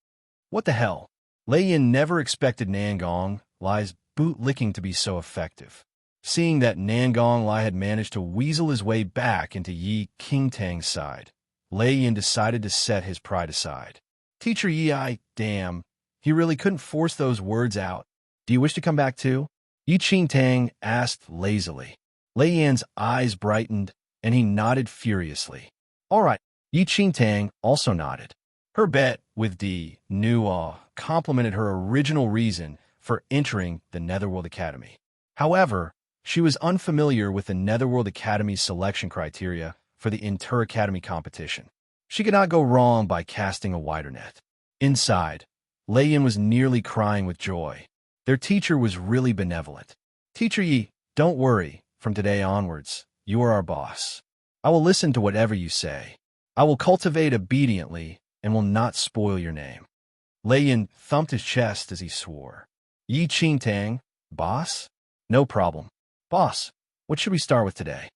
What the hell? Lei Yan never expected Nan Gonglai's boot-licking to be so effective. Seeing that Nan Gonglai had managed to weasel his way back into Yi Qingtang's side, Lei Yan decided to set his pride aside. Teacher Yi, damn, he really couldn't force those words out. Do you wish to come back too? Yi Qingtang asked lazily. Lei Yan's eyes brightened, and he nodded furiously. All right, Yi Qingtang also nodded. Her bet with the Nuo complemented her original reason for entering the Netherworld Academy. However, she was unfamiliar with the Netherworld Academy's selection criteria for the Inter-Academy competition. She could not go wrong by casting a wider net. Inside, Lei Yan was nearly crying with joy. Their teacher was really benevolent. Teacher Yi, don't worry. From today onwards, you are our boss. I will listen to whatever you say. I will cultivate obediently and will not spoil your name. Lei Yan thumped his chest as he swore. Yi Qingtang, boss? No problem. Boss, what should we start with today?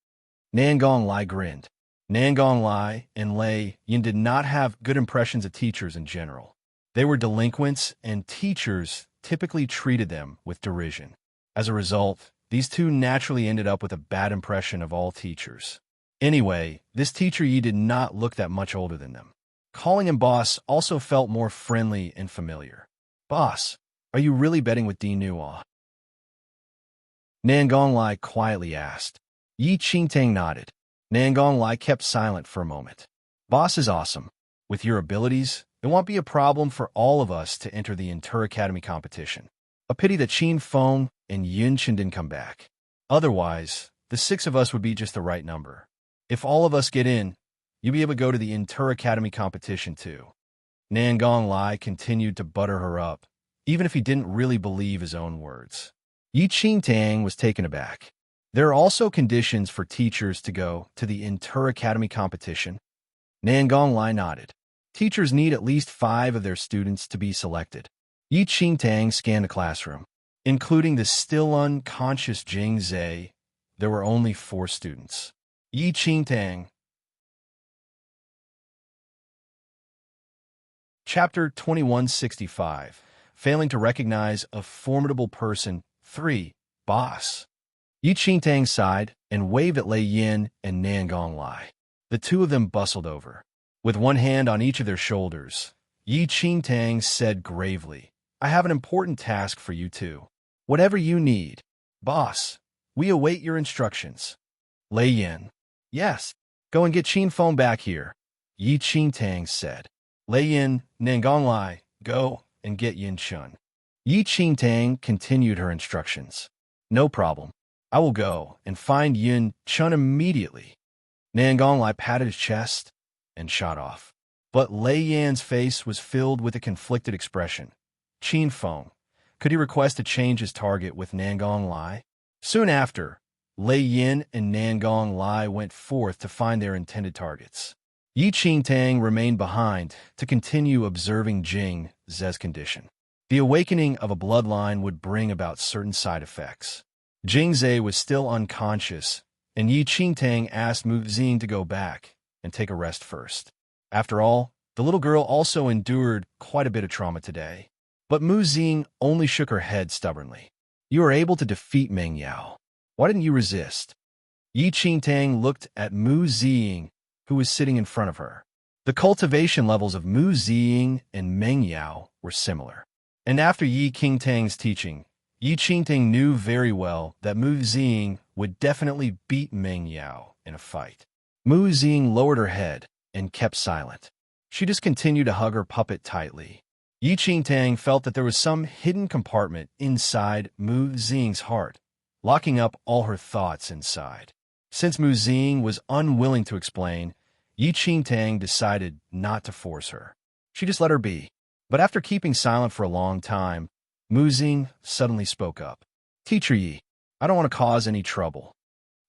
Nan Gonglai grinned. Nan Gonglai and Lei Yan did not have good impressions of teachers in general. They were delinquents, and teachers typically treated them with derision. As a result, these two naturally ended up with a bad impression of all teachers. Anyway, this Teacher Yi did not look that much older than them. Calling him boss also felt more friendly and familiar. Boss, are you really betting with Di Nuo? Nan Gonglai quietly asked. Yi Qingtang nodded. Nan Gonglai kept silent for a moment. Boss is awesome. With your abilities, it won't be a problem for all of us to enter the Inter-Academy competition. A pity that Qin Feng and Yun Chen didn't come back. Otherwise, the 6 of us would be just the right number. If all of us get in, you'll be able to go to the Inter-Academy competition too. Nan Gonglai continued to butter her up, even if he didn't really believe his own words. Yi Qingtang was taken aback. There are also conditions for teachers to go to the Inter-Academy competition. Nan Gonglai nodded. Teachers need at least 5 of their students to be selected. Yi Qingtang scanned the classroom. Including the still unconscious Jing Zhe, there were only 4 students. Yi Qingtang. Chapter 2165. Failing to recognize a formidable person. 3. Boss. Yi Qingtang sighed and waved at Lei Yan and Nan Gonglai. The two of them bustled over. With one hand on each of their shoulders, Yi Qingtang said gravely, I have an important task for you two. Whatever you need. Boss, we await your instructions. Lei Yan. Yes. Go and get Qin Feng back here. Yi Qingtang said. Lei Yan, Nan Gonglai, go and get Yin Chun. Yi Qingtang continued her instructions. No problem. I will go and find Yin Chun immediately. Nan Gonglai patted his chest and shot off. But Lei Yan's face was filled with a conflicted expression. Qin Feng. Could he request to change his target with Nan Gonglai? Soon after, Lei Yan and Nan Gonglai went forth to find their intended targets. Yi Qingtang remained behind to continue observing Jing Ze's condition. The awakening of a bloodline would bring about certain side effects. Jing Ze was still unconscious, and Yi Qingtang asked Mu Xing to go back and take a rest first. After all, the little girl also endured quite a bit of trauma today. But Mu Xing only shook her head stubbornly. You were able to defeat Meng Yao. Why didn't you resist? Yi Qingtang looked at Mu Xing, who was sitting in front of her. The cultivation levels of Mu Xing and Meng Yao were similar. And after Yi Qingtang's teaching, Yi Qingtang knew very well that Mu Xing would definitely beat Meng Yao in a fight. Mu Xing lowered her head and kept silent. She just continued to hug her puppet tightly. Yi Qingtang felt that there was some hidden compartment inside Mu Xing's heart, locking up all her thoughts inside. Since Mu Xing was unwilling to explain, Yi Qingtang decided not to force her. She just let her be. But after keeping silent for a long time, Mu Xing suddenly spoke up. Teacher Yi, I don't want to cause any trouble.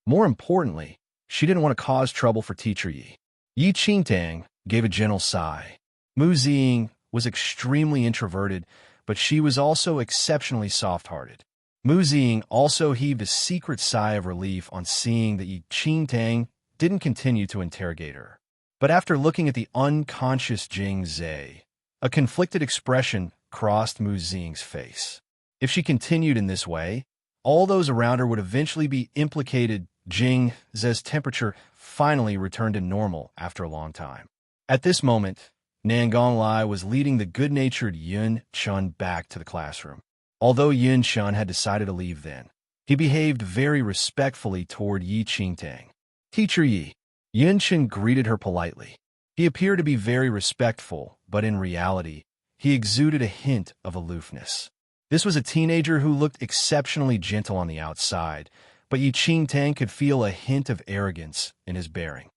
More importantly, she didn't want to cause trouble for Teacher Yi. Yi Qingtang gave a gentle sigh. Mu Xing was extremely introverted, but she was also exceptionally soft-hearted. Mu Xing also heaved a secret sigh of relief on seeing that Yi Qingtang didn't continue to interrogate her. But after looking at the unconscious Jing Zhe, a conflicted expression crossed Mu Xing's face. If she continued in this way, all those around her would eventually be implicated. Jing Zhe's temperature finally returned to normal after a long time. At this moment, Nangong Lai was leading the good-natured Yun Chun back to the classroom. Although Yun Chun had decided to leave then, he behaved very respectfully toward Yi Qingtang. Teacher Yi, Yun Chun greeted her politely. He appeared to be very respectful, but in reality, he exuded a hint of aloofness. This was a teenager who looked exceptionally gentle on the outside, but Yi Qingtang could feel a hint of arrogance in his bearing.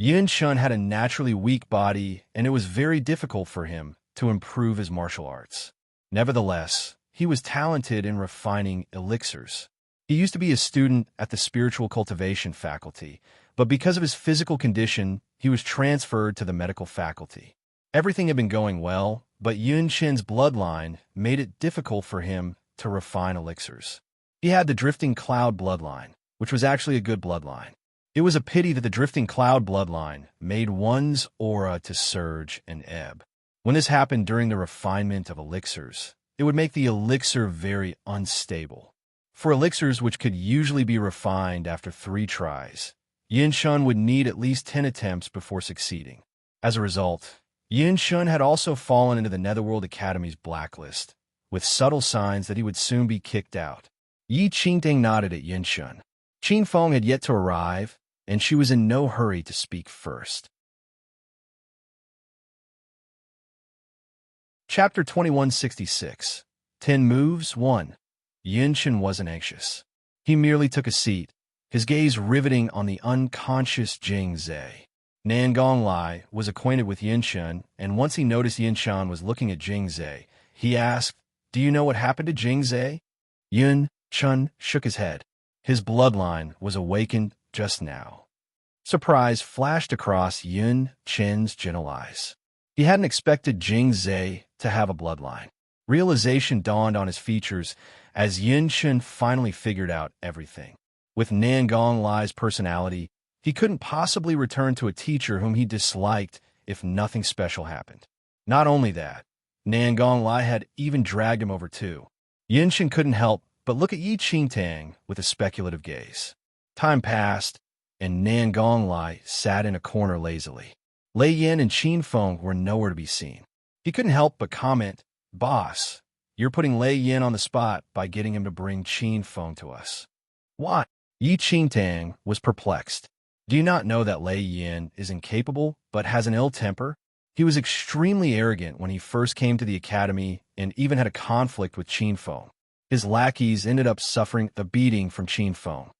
Yun Chun had a naturally weak body, and it was very difficult for him to improve his martial arts. Nevertheless, he was talented in refining elixirs. He used to be a student at the spiritual cultivation faculty, but because of his physical condition, he was transferred to the medical faculty. Everything had been going well, but Yun Chun's bloodline made it difficult for him to refine elixirs. He had the Drifting Cloud bloodline, which was actually a good bloodline. It was a pity that the Drifting Cloud bloodline made one's aura to surge and ebb. When this happened during the refinement of elixirs, it would make the elixir very unstable. For elixirs which could usually be refined after 3 tries, Yun Chun would need at least 10 attempts before succeeding. As a result, Yun Chun had also fallen into the Netherworld Academy's blacklist, with subtle signs that he would soon be kicked out. Yi Qingtang nodded at Yun Chun. Qin Feng had yet to arrive, and she was in no hurry to speak first. Chapter 2166. 10 Moves 1. Yun Chun wasn't anxious. He merely took a seat, his gaze riveting on the unconscious Jing Zhe. Nangong Lai was acquainted with Yun Chun, and once he noticed Yun Chun was looking at Jing Zhe, he asked, "Do you know what happened to Jing Zhe?" Yun Chun shook his head. His bloodline was awakened just now. Surprise flashed across Yun Chun's gentle eyes. He hadn't expected Jing Zhe to have a bloodline. Realization dawned on his features as Yun Chun finally figured out everything. With Nangong Lai's personality, he couldn't possibly return to a teacher whom he disliked if nothing special happened. Not only that, Nangong Lai had even dragged him over too. Yun Chun couldn't help but look at Yi Qingtang with a speculative gaze. Time passed, and Nangong Lai sat in a corner lazily. Lei Yin and Qin Feng were nowhere to be seen. He couldn't help but comment, "Boss, you're putting Lei Yin on the spot by getting him to bring Qin Feng to us." What? Yi Qingtang was perplexed. Do you not know that Lei Yin is incapable but has an ill temper? He was extremely arrogant when he first came to the academy and even had a conflict with Qin Feng. His lackeys ended up suffering a beating from Qin Feng.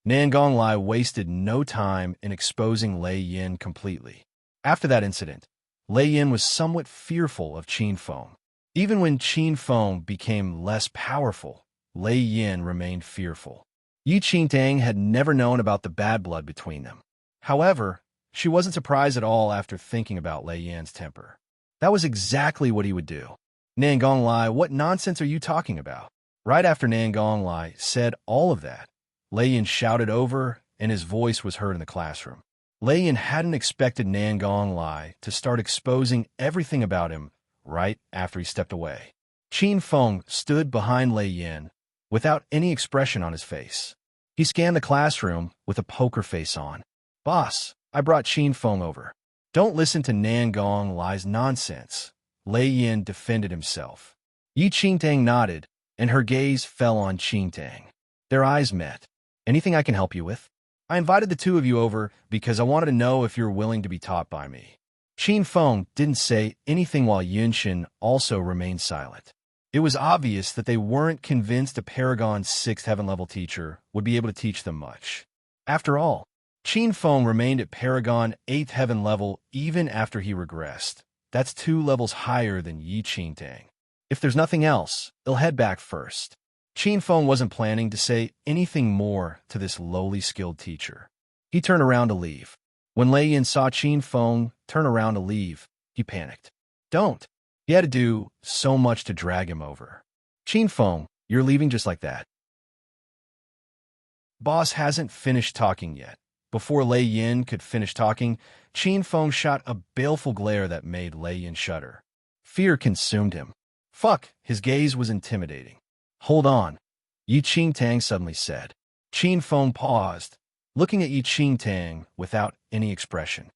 Nangong Lai wasted no time in exposing Lei Yin completely. After that incident, Lei Yin was somewhat fearful of Qin Feng. Even when Qin Feng became less powerful, Lei Yin remained fearful. Yi Qingtang had never known about the bad blood between them. However, she wasn't surprised at all after thinking about Lei Yin's temper. That was exactly what he would do. Nangong Lai, what nonsense are you talking about? Right after Nangong Lai said all of that, Lei Yin shouted over, and his voice was heard in the classroom. Lei Yin hadn't expected Nangong Lai to start exposing everything about him right after he stepped away. Qin Feng stood behind Lei Yin without any expression on his face. He scanned the classroom with a poker face on. "Boss, I brought Qin Feng over. Don't listen to Nangong Lai's nonsense." Lei Yin defended himself. Yi Qingtang nodded, and her gaze fell on Qingtang. Their eyes met. "Anything I can help you with?" "I invited the two of you over because I wanted to know if you're willing to be taught by me." Qin Feng didn't say anything while Yunshin also remained silent. It was obvious that they weren't convinced a Paragon 6th heaven-level teacher would be able to teach them much. After all, Qin Feng remained at Paragon 8th heaven level even after he regressed. That's 2 levels higher than Yi Qingtang. If there's nothing else, they'll head back first. Qin Feng wasn't planning to say anything more to this lowly skilled teacher. He turned around to leave. When Lei Yin saw Qin Feng turn around to leave, he panicked. Don't. He had to do so much to drag him over. Qin Feng, you're leaving just like that. Boss hasn't finished talking yet. Before Lei Yin could finish talking, Qin Feng shot a baleful glare that made Lei Yin shudder. Fear consumed him. Fuck, his gaze was intimidating. Hold on, Yi Qingtang suddenly said. Qin Feng paused, looking at Yi Qingtang without any expression.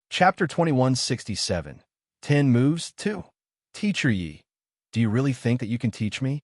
Chapter 2167. 10 Moves 2. Teacher Yi, do you really think that you can teach me?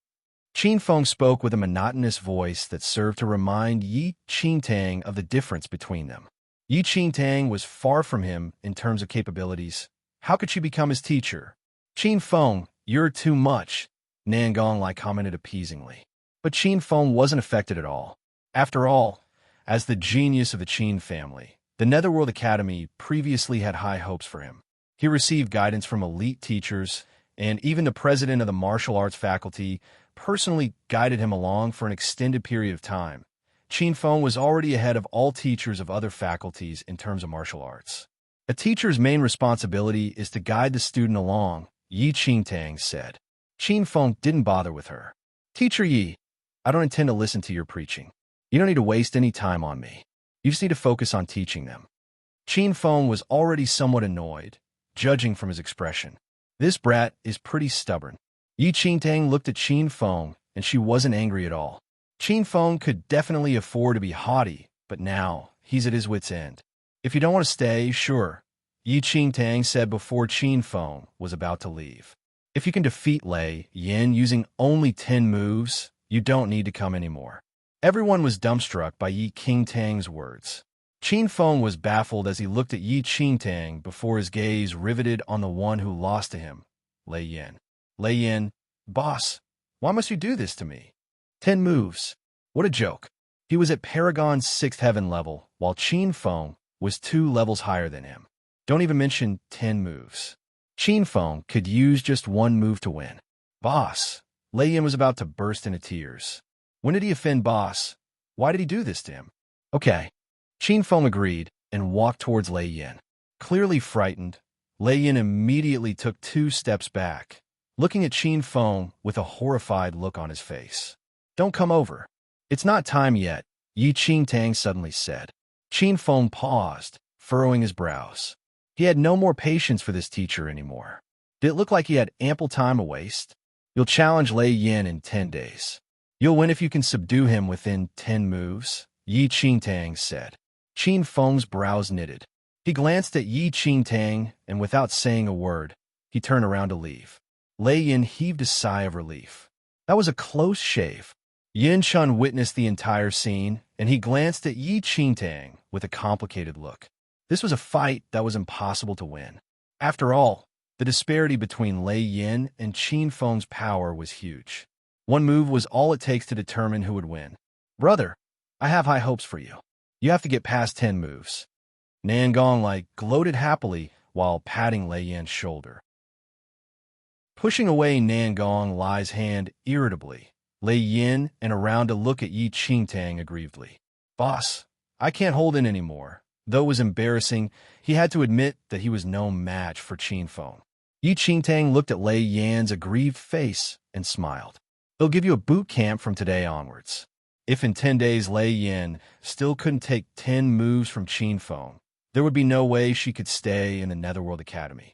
Qin Feng spoke with a monotonous voice that served to remind Yi Qingtang of the difference between them. Yi Qingtang was far from him in terms of capabilities. How could she become his teacher? Qin Feng, you're too much, Nangong commented appeasingly. But Qin Feng wasn't affected at all. After all, as the genius of the Qin family, the Netherworld Academy previously had high hopes for him. He received guidance from elite teachers, and even the president of the martial arts faculty personally guided him along for an extended period of time. Qin Feng was already ahead of all teachers of other faculties in terms of martial arts. A teacher's main responsibility is to guide the student along, Yi Qingtang said. Qin Feng didn't bother with her. Teacher Yi, I don't intend to listen to your preaching. You don't need to waste any time on me. You just need to focus on teaching them. Qin Feng was already somewhat annoyed, judging from his expression. This brat is pretty stubborn. Yi Qingtang looked at Qin Feng, and she wasn't angry at all. Qin Feng could definitely afford to be haughty, but now he's at his wit's end. If you don't want to stay, sure, Yi Qingtang said before Qin Feng was about to leave. If you can defeat Lei Yin using only 10 moves, you don't need to come anymore. Everyone was dumbstruck by Yi Qingtang's words. Qin Feng was baffled as he looked at Yi Qingtang before his gaze riveted on the one who lost to him, Lei Yin. Lei Yin, boss, why must you do this to me? 10 moves. What a joke. He was at Paragon's 6th heaven level, while Qin Feng was 2 levels higher than him. Don't even mention 10 moves. Qin Feng could use just 1 move to win. Boss. Lei Yin was about to burst into tears. When did he offend boss? Why did he do this to him? Okay. Qin Feng agreed and walked towards Lei Yin. Clearly frightened, Lei Yin immediately took 2 steps back, looking at Qin Feng with a horrified look on his face. Don't come over. It's not time yet, Yi Qingtang suddenly said. Qin Feng paused, furrowing his brows. He had no more patience for this teacher anymore. Did it look like he had ample time to waste? You'll challenge Lei Yin in 10 days. You'll win if you can subdue him within 10 moves, Yi Qingtang said. Qin Feng's brows knitted. He glanced at Yi Qingtang, and without saying a word, he turned around to leave. Lei Yin heaved a sigh of relief. That was a close shave. Yin Chun witnessed the entire scene, and he glanced at Yi Qingtang with a complicated look. This was a fight that was impossible to win. After all, the disparity between Lei Yin and Qin Feng's power was huge. 1 move was all it takes to determine who would win. Brother, I have high hopes for you. You have to get past 10 moves. Nangong gloated happily while patting Lei Yin's shoulder. Pushing away Nangong Lai's hand irritably, Lei Yin and around to look at Yi Qingtang aggrievedly. Boss, I can't hold in anymore. Though it was embarrassing, he had to admit that he was no match for Qin Feng. Yi Qingtang looked at Lei Yin's aggrieved face and smiled. They'll give you a boot camp from today onwards. If in 10 days Lei Yin still couldn't take 10 moves from Qin Feng, there would be no way she could stay in the Netherworld Academy.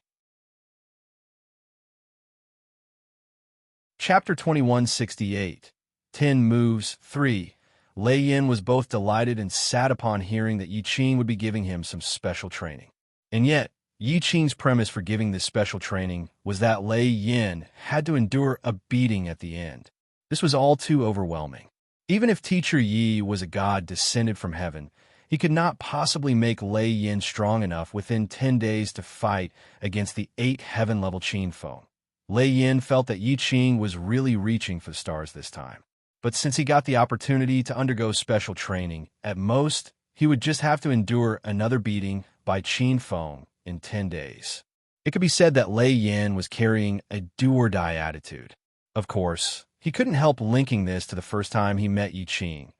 Chapter 2168. 10 Moves 3. Lei Yin was both delighted and sad upon hearing that Yi Qing would be giving him some special training. And yet, Yi Qing's premise for giving this special training was that Lei Yin had to endure a beating at the end. This was all too overwhelming. Even if Teacher Yi was a god descended from heaven, He could not possibly make Lei Yin strong enough within 10 days to fight against the 8 heaven-level Qin Feng. Lei Yin felt that Yi Qing was really reaching for the stars this time. But since he got the opportunity to undergo special training, at most, he would just have to endure another beating by Qin Feng in 10 days. It could be said that Lei Yin was carrying a do-or-die attitude. Of course, he couldn't help linking this to the first time he met Yi Qing.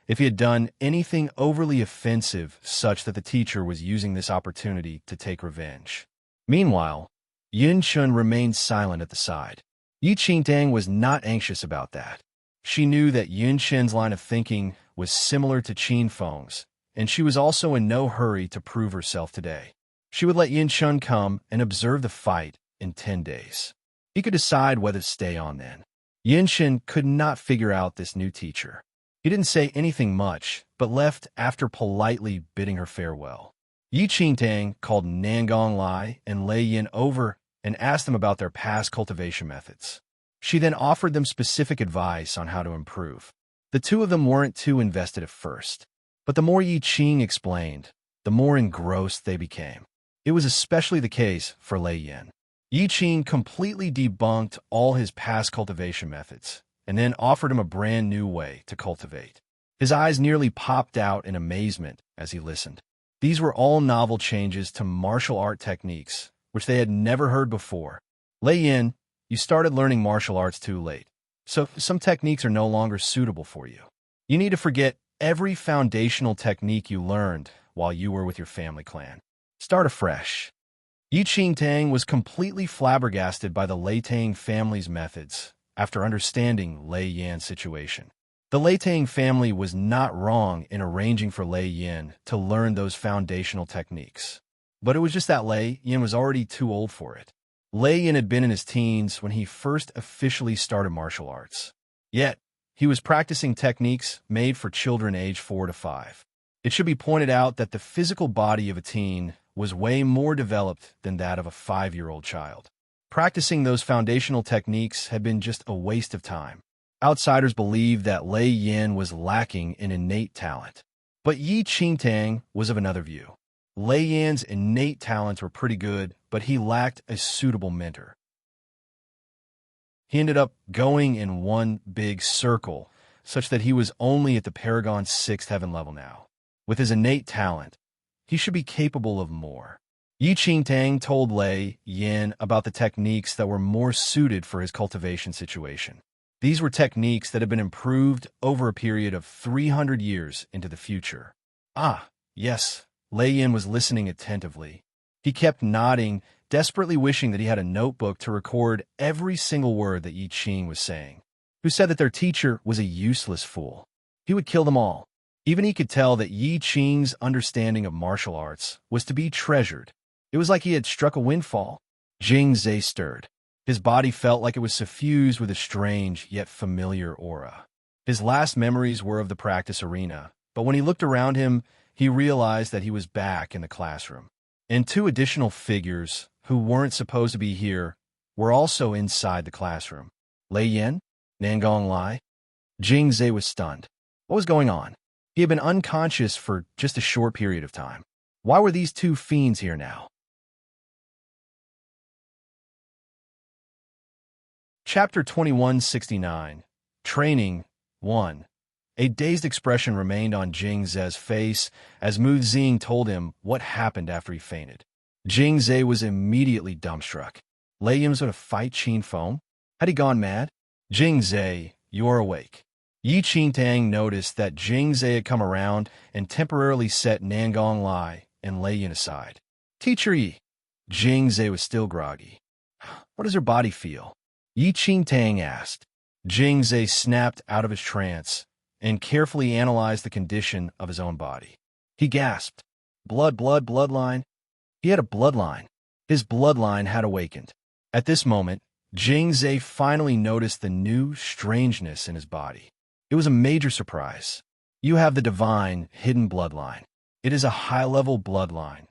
If he had done anything overly offensive such that the teacher was using this opportunity to take revenge. Meanwhile, Yun Chun remained silent at the side. Yi Qingtang was not anxious about that. She knew that Yun Chun's line of thinking was similar to Qin Feng's, and she was also in no hurry to prove herself today. She would let Yun Chun come and observe the fight in 10 days. He could decide whether to stay on then. Yun Chun could not figure out this new teacher. He didn't say anything much, but left after politely bidding her farewell. Yi Qingtang called Nangong Lai and Lei Yin over and asked them about their past cultivation methods. She then offered them specific advice on how to improve. The two of them weren't too invested at first, but the more Yi Qing explained, the more engrossed they became. It was especially the case for Lei Yin. Yi Qing completely debunked all his past cultivation methods, and then offered him a brand new way to cultivate. His eyes nearly popped out in amazement as he listened. These were all novel changes to martial art techniques, which they had never heard before. Lei Yin, you started learning martial arts too late, so some techniques are no longer suitable for you. You need to forget every foundational technique you learned while you were with your family clan. Start afresh. Yi Qingtang was completely flabbergasted by the Lei Tang family's methods after understanding Lei Yan's situation. The Lei Tang family was not wrong in arranging for Lei Yin to learn those foundational techniques. But it was just that Lei Yin was already too old for it. Lei Yin had been in his teens when he first officially started martial arts. Yet, he was practicing techniques made for children aged 4 to 5. It should be pointed out that the physical body of a teen was way more developed than that of a 5-year-old child. Practicing those foundational techniques had been just a waste of time. Outsiders believed that Lei Yin was lacking in innate talent. But Yi Qingtang was of another view. Lei Yan's innate talents were pretty good, but he lacked a suitable mentor. He ended up going in one big circle, such that he was only at the Paragon's 6th heaven level now. With his innate talent, he should be capable of more. Yi Qingtang told Lei Yin about the techniques that were more suited for his cultivation situation. These were techniques that had been improved over a period of 300 years into the future. Ah, yes, Lei Yin was listening attentively. He kept nodding, desperately wishing that he had a notebook to record every single word that Yi Qing was saying. Who said that their teacher was a useless fool? He would kill them all. Even he could tell that Yi Qing's understanding of martial arts was to be treasured. It was like he had struck a windfall. Jing Zhe stirred. His body felt like it was suffused with a strange yet familiar aura. His last memories were of the practice arena, but when he looked around him, he realized that he was back in the classroom. And 2 additional figures, who weren't supposed to be here, were also inside the classroom. Lei Yin? Nangong Lai? Jing Zhe was stunned. What was going on? He had been unconscious for just a short period of time. Why were these 2 fiends here now? Chapter 2169. Training 1. A dazed expression remained on Jing Ze's face as Mu Xing told him what happened after he fainted. Jing Ze was immediately dumbstruck. Lei Yin was going to fight Qin Feng? Had he gone mad? Jing Ze, you're awake. Yi Qingtang noticed that Jing Ze had come around and temporarily set Nangong Lai and Lei Yin aside. Teacher Yi. Jing Ze was still groggy. What does her body feel? Yi Qingtang asked. Jing Ze snapped out of his trance and carefully analyzed the condition of his own body. He gasped. Bloodline. He had a bloodline. His bloodline had awakened. At this moment, Jing Ze finally noticed the new strangeness in his body. It was a major surprise. You have the divine, hidden bloodline. It is a high-level bloodline.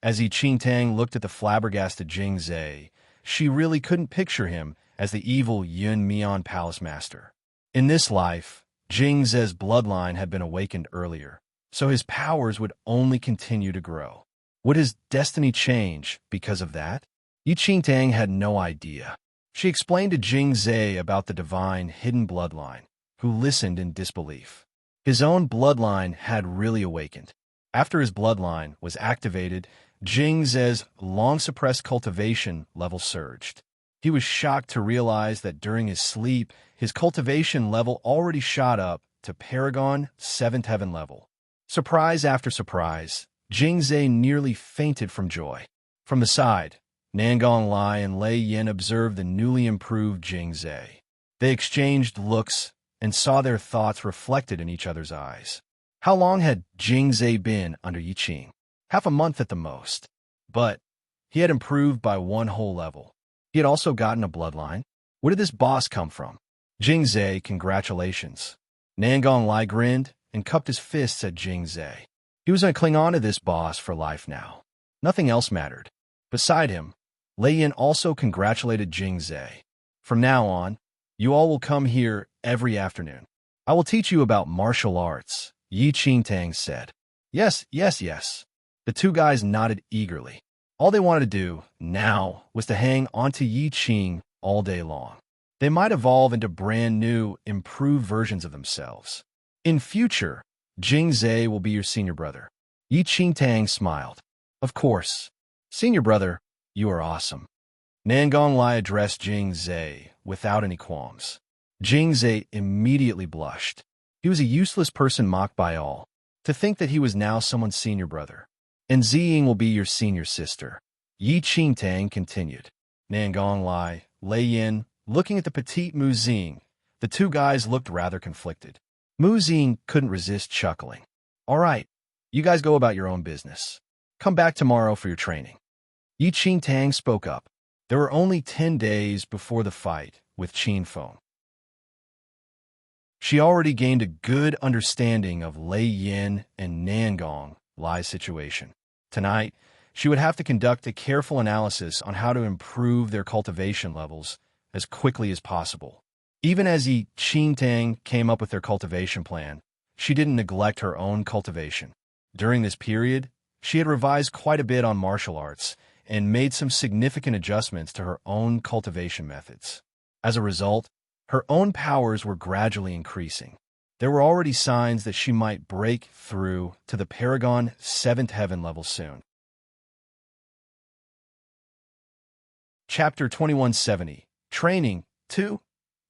As Yi Qingtang looked at the flabbergasted Jing Ze, she really couldn't picture him as the evil Yun Mian Palace Master. In this life, Jing Ze's bloodline had been awakened earlier, so his powers would only continue to grow. Would his destiny change because of that? Yi Qingtang had no idea. She explained to Jing Zhe about the divine hidden bloodline, who listened in disbelief. His own bloodline had really awakened. After his bloodline was activated, Jing Zhe's long-suppressed cultivation level surged. He was shocked to realize that during his sleep, his cultivation level already shot up to Paragon 7th Heaven level. Surprise after surprise, Jing Zhe nearly fainted from joy. From the side, Nangong Lai and Lei Yin observed the newly improved Jing Zhe. They exchanged looks and saw their thoughts reflected in each other's eyes. How long had Jing Zhe been under Yi Qing? Half a month at the most. But he had improved by one whole level. He had also gotten a bloodline. Where did this boss come from? Jing Zhe, congratulations. Nangong Lai grinned and cupped his fists at Jing Zhe. He was going to cling on to this boss for life now. Nothing else mattered. Beside him, Lei Yin also congratulated Jing Zhe. From now on, you all will come here every afternoon. I will teach you about martial arts, Yi Qingtang said. Yes, yes, yes. The two guys nodded eagerly. All they wanted to do now was to hang onto Yi Qing all day long. They might evolve into brand new, improved versions of themselves. In future, Jing Zhe will be your senior brother. Yi Qingtang smiled. Of course. Senior brother, you are awesome. Nangong Lai addressed Jing Zhe without any qualms. Jing Zhe immediately blushed. He was a useless person mocked by all. To think that he was now someone's senior brother. And Ziying will be your senior sister. Yi Qingtang continued. Nangong Lai, Lei Yin, looking at the petite Mu Xing, the two guys looked rather conflicted. Mu Xing couldn't resist chuckling. All right, you guys go about your own business. Come back tomorrow for your training. Yi Qingtang spoke up. There were only 10 days before the fight with Qin Feng. She already gained a good understanding of Lei Yin and Nangong Lai's situation. Tonight, she would have to conduct a careful analysis on how to improve their cultivation levels as quickly as possible. Even as Yi Qingtang came up with their cultivation plan, she didn't neglect her own cultivation. During this period, she had revised quite a bit on martial arts and made some significant adjustments to her own cultivation methods. As a result, her own powers were gradually increasing. There were already signs that she might break through to the Paragon 7th Heaven level soon. Chapter 2170, Training 2.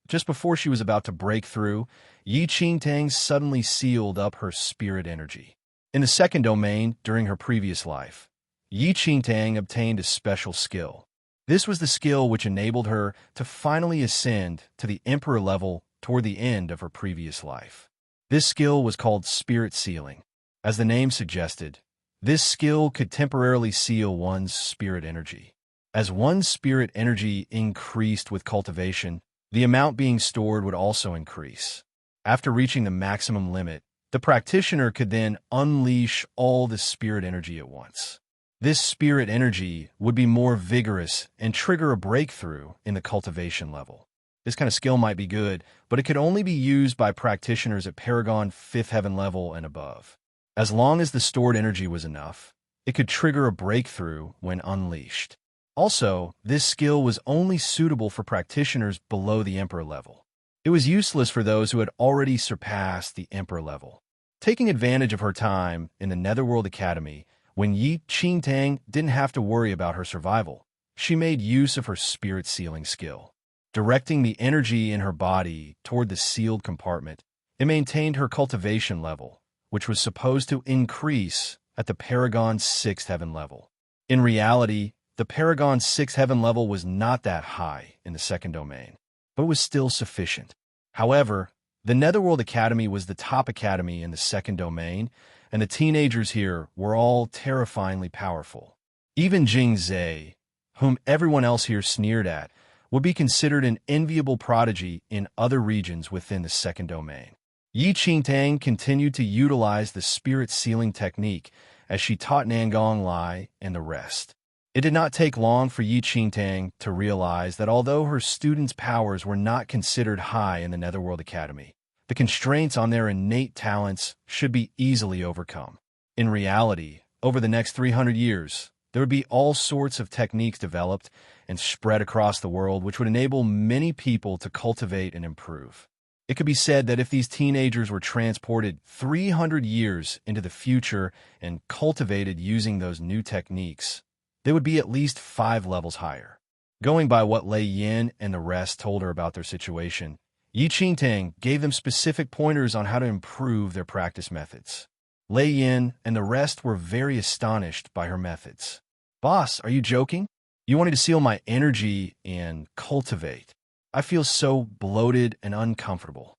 Just before she was about to break through, Yi Qingtang suddenly sealed up her spirit energy. In the second domain, during her previous life, Yi Qingtang obtained a special skill. This was the skill which enabled her to finally ascend to the Emperor level toward the end of her previous life. This skill was called Spirit Sealing. As the name suggested, this skill could temporarily seal one's spirit energy. As one's spirit energy increased with cultivation, the amount being stored would also increase. After reaching the maximum limit, the practitioner could then unleash all the spirit energy at once. This spirit energy would be more vigorous and trigger a breakthrough in the cultivation level. This kind of skill might be good, but it could only be used by practitioners at Paragon 5th Heaven level and above. As long as the stored energy was enough, it could trigger a breakthrough when unleashed. Also, this skill was only suitable for practitioners below the Emperor level. It was useless for those who had already surpassed the Emperor level. Taking advantage of her time in the Netherworld Academy, when Yi Qingtang didn't have to worry about her survival, she made use of her spirit sealing skill. Directing the energy in her body toward the sealed compartment, it maintained her cultivation level, which was supposed to increase at the Paragon 6th Heaven level. In reality, the Paragon 6th Heaven level was not that high in the second domain, but was still sufficient. However, the Netherworld Academy was the top academy in the second domain, and the teenagers here were all terrifyingly powerful. Even Jing Zhe, whom everyone else here sneered at, would be considered an enviable prodigy in other regions within the second domain. Yi Qingtang continued to utilize the spirit sealing technique as she taught Nangong Lai and the rest. It did not take long for Yi Qingtang to realize that although her students' powers were not considered high in the Netherworld Academy, The constraints on their innate talents should be easily overcome. In reality, over the next 300 years, there would be all sorts of techniques developed and spread across the world which would enable many people to cultivate and improve. It could be said that if these teenagers were transported 300 years into the future and cultivated using those new techniques, they would be at least 5 levels higher. Going by what Lei Yin and the rest told her about their situation, Yi Qingtang gave them specific pointers on how to improve their practice methods. Lei Yin and the rest were very astonished by her methods. "Boss, are you joking? You wanted to seal my energy and cultivate. I feel so bloated and uncomfortable."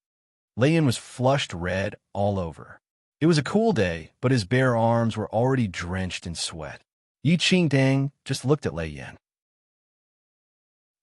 Lei Yin was flushed red all over. It was a cool day, but his bare arms were already drenched in sweat. Yi Qingtang just looked at Lei Yin.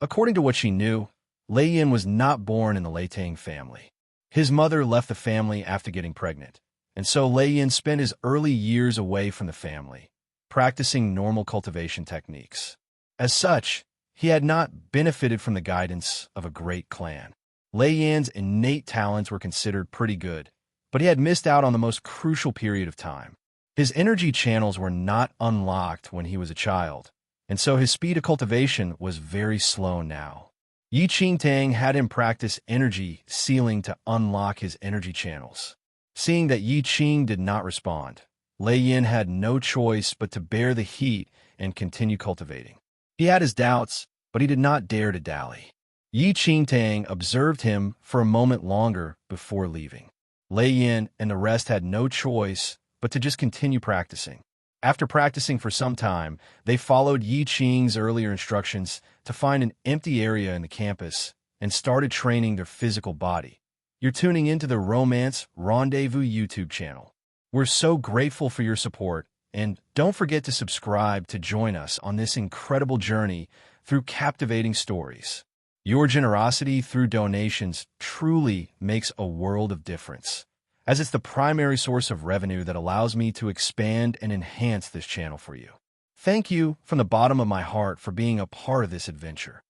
According to what she knew, Lei Yin was not born in the Lei Tang family. His mother left the family after getting pregnant, and so Lei Yin spent his early years away from the family, practicing normal cultivation techniques. As such, he had not benefited from the guidance of a great clan. Lei Yin's innate talents were considered pretty good, but he had missed out on the most crucial period of time. His energy channels were not unlocked when he was a child, and so his speed of cultivation was very slow now. Yi Qingtang had him practice energy sealing to unlock his energy channels. Seeing that Yi Qing did not respond, Lei Yin had no choice but to bear the heat and continue cultivating. He had his doubts, but he did not dare to dally. Yi Qingtang observed him for a moment longer before leaving. Lei Yin and the rest had no choice but to just continue practicing. After practicing for some time, they followed Yi Qing's earlier instructions to find an empty area in the campus and started training their physical body. You're tuning into the Romance Rendezvous YouTube channel. We're so grateful for your support, and don't forget to subscribe to join us on this incredible journey through captivating stories. Your generosity through donations truly makes a world of difference, as it's the primary source of revenue that allows me to expand and enhance this channel for you. Thank you from the bottom of my heart for being a part of this adventure.